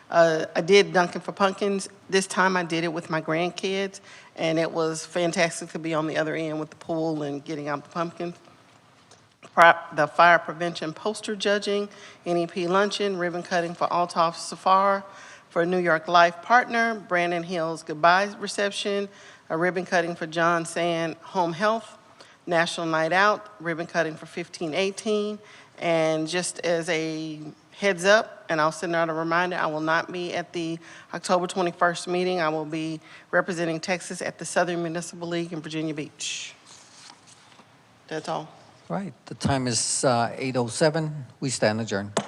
I did Dunkin' for Pumpkins. This time I did it with my grandkids, and it was fantastic to be on the other end with the pool and getting out the pumpkins. The fire prevention poster judging, NEP luncheon, ribbon cutting for Althoff Safar, for New York Life partner, Brandon Hill's goodbye reception, a ribbon cutting for John Sand Home Health, National Night Out, ribbon cutting for 1518. And just as a heads up, and I'll send out a reminder, I will not be at the October 21st meeting. I will be representing Texas at the Southern Municipal League in Virginia Beach. That's all. Right. The time is 8:07. We stand adjourned.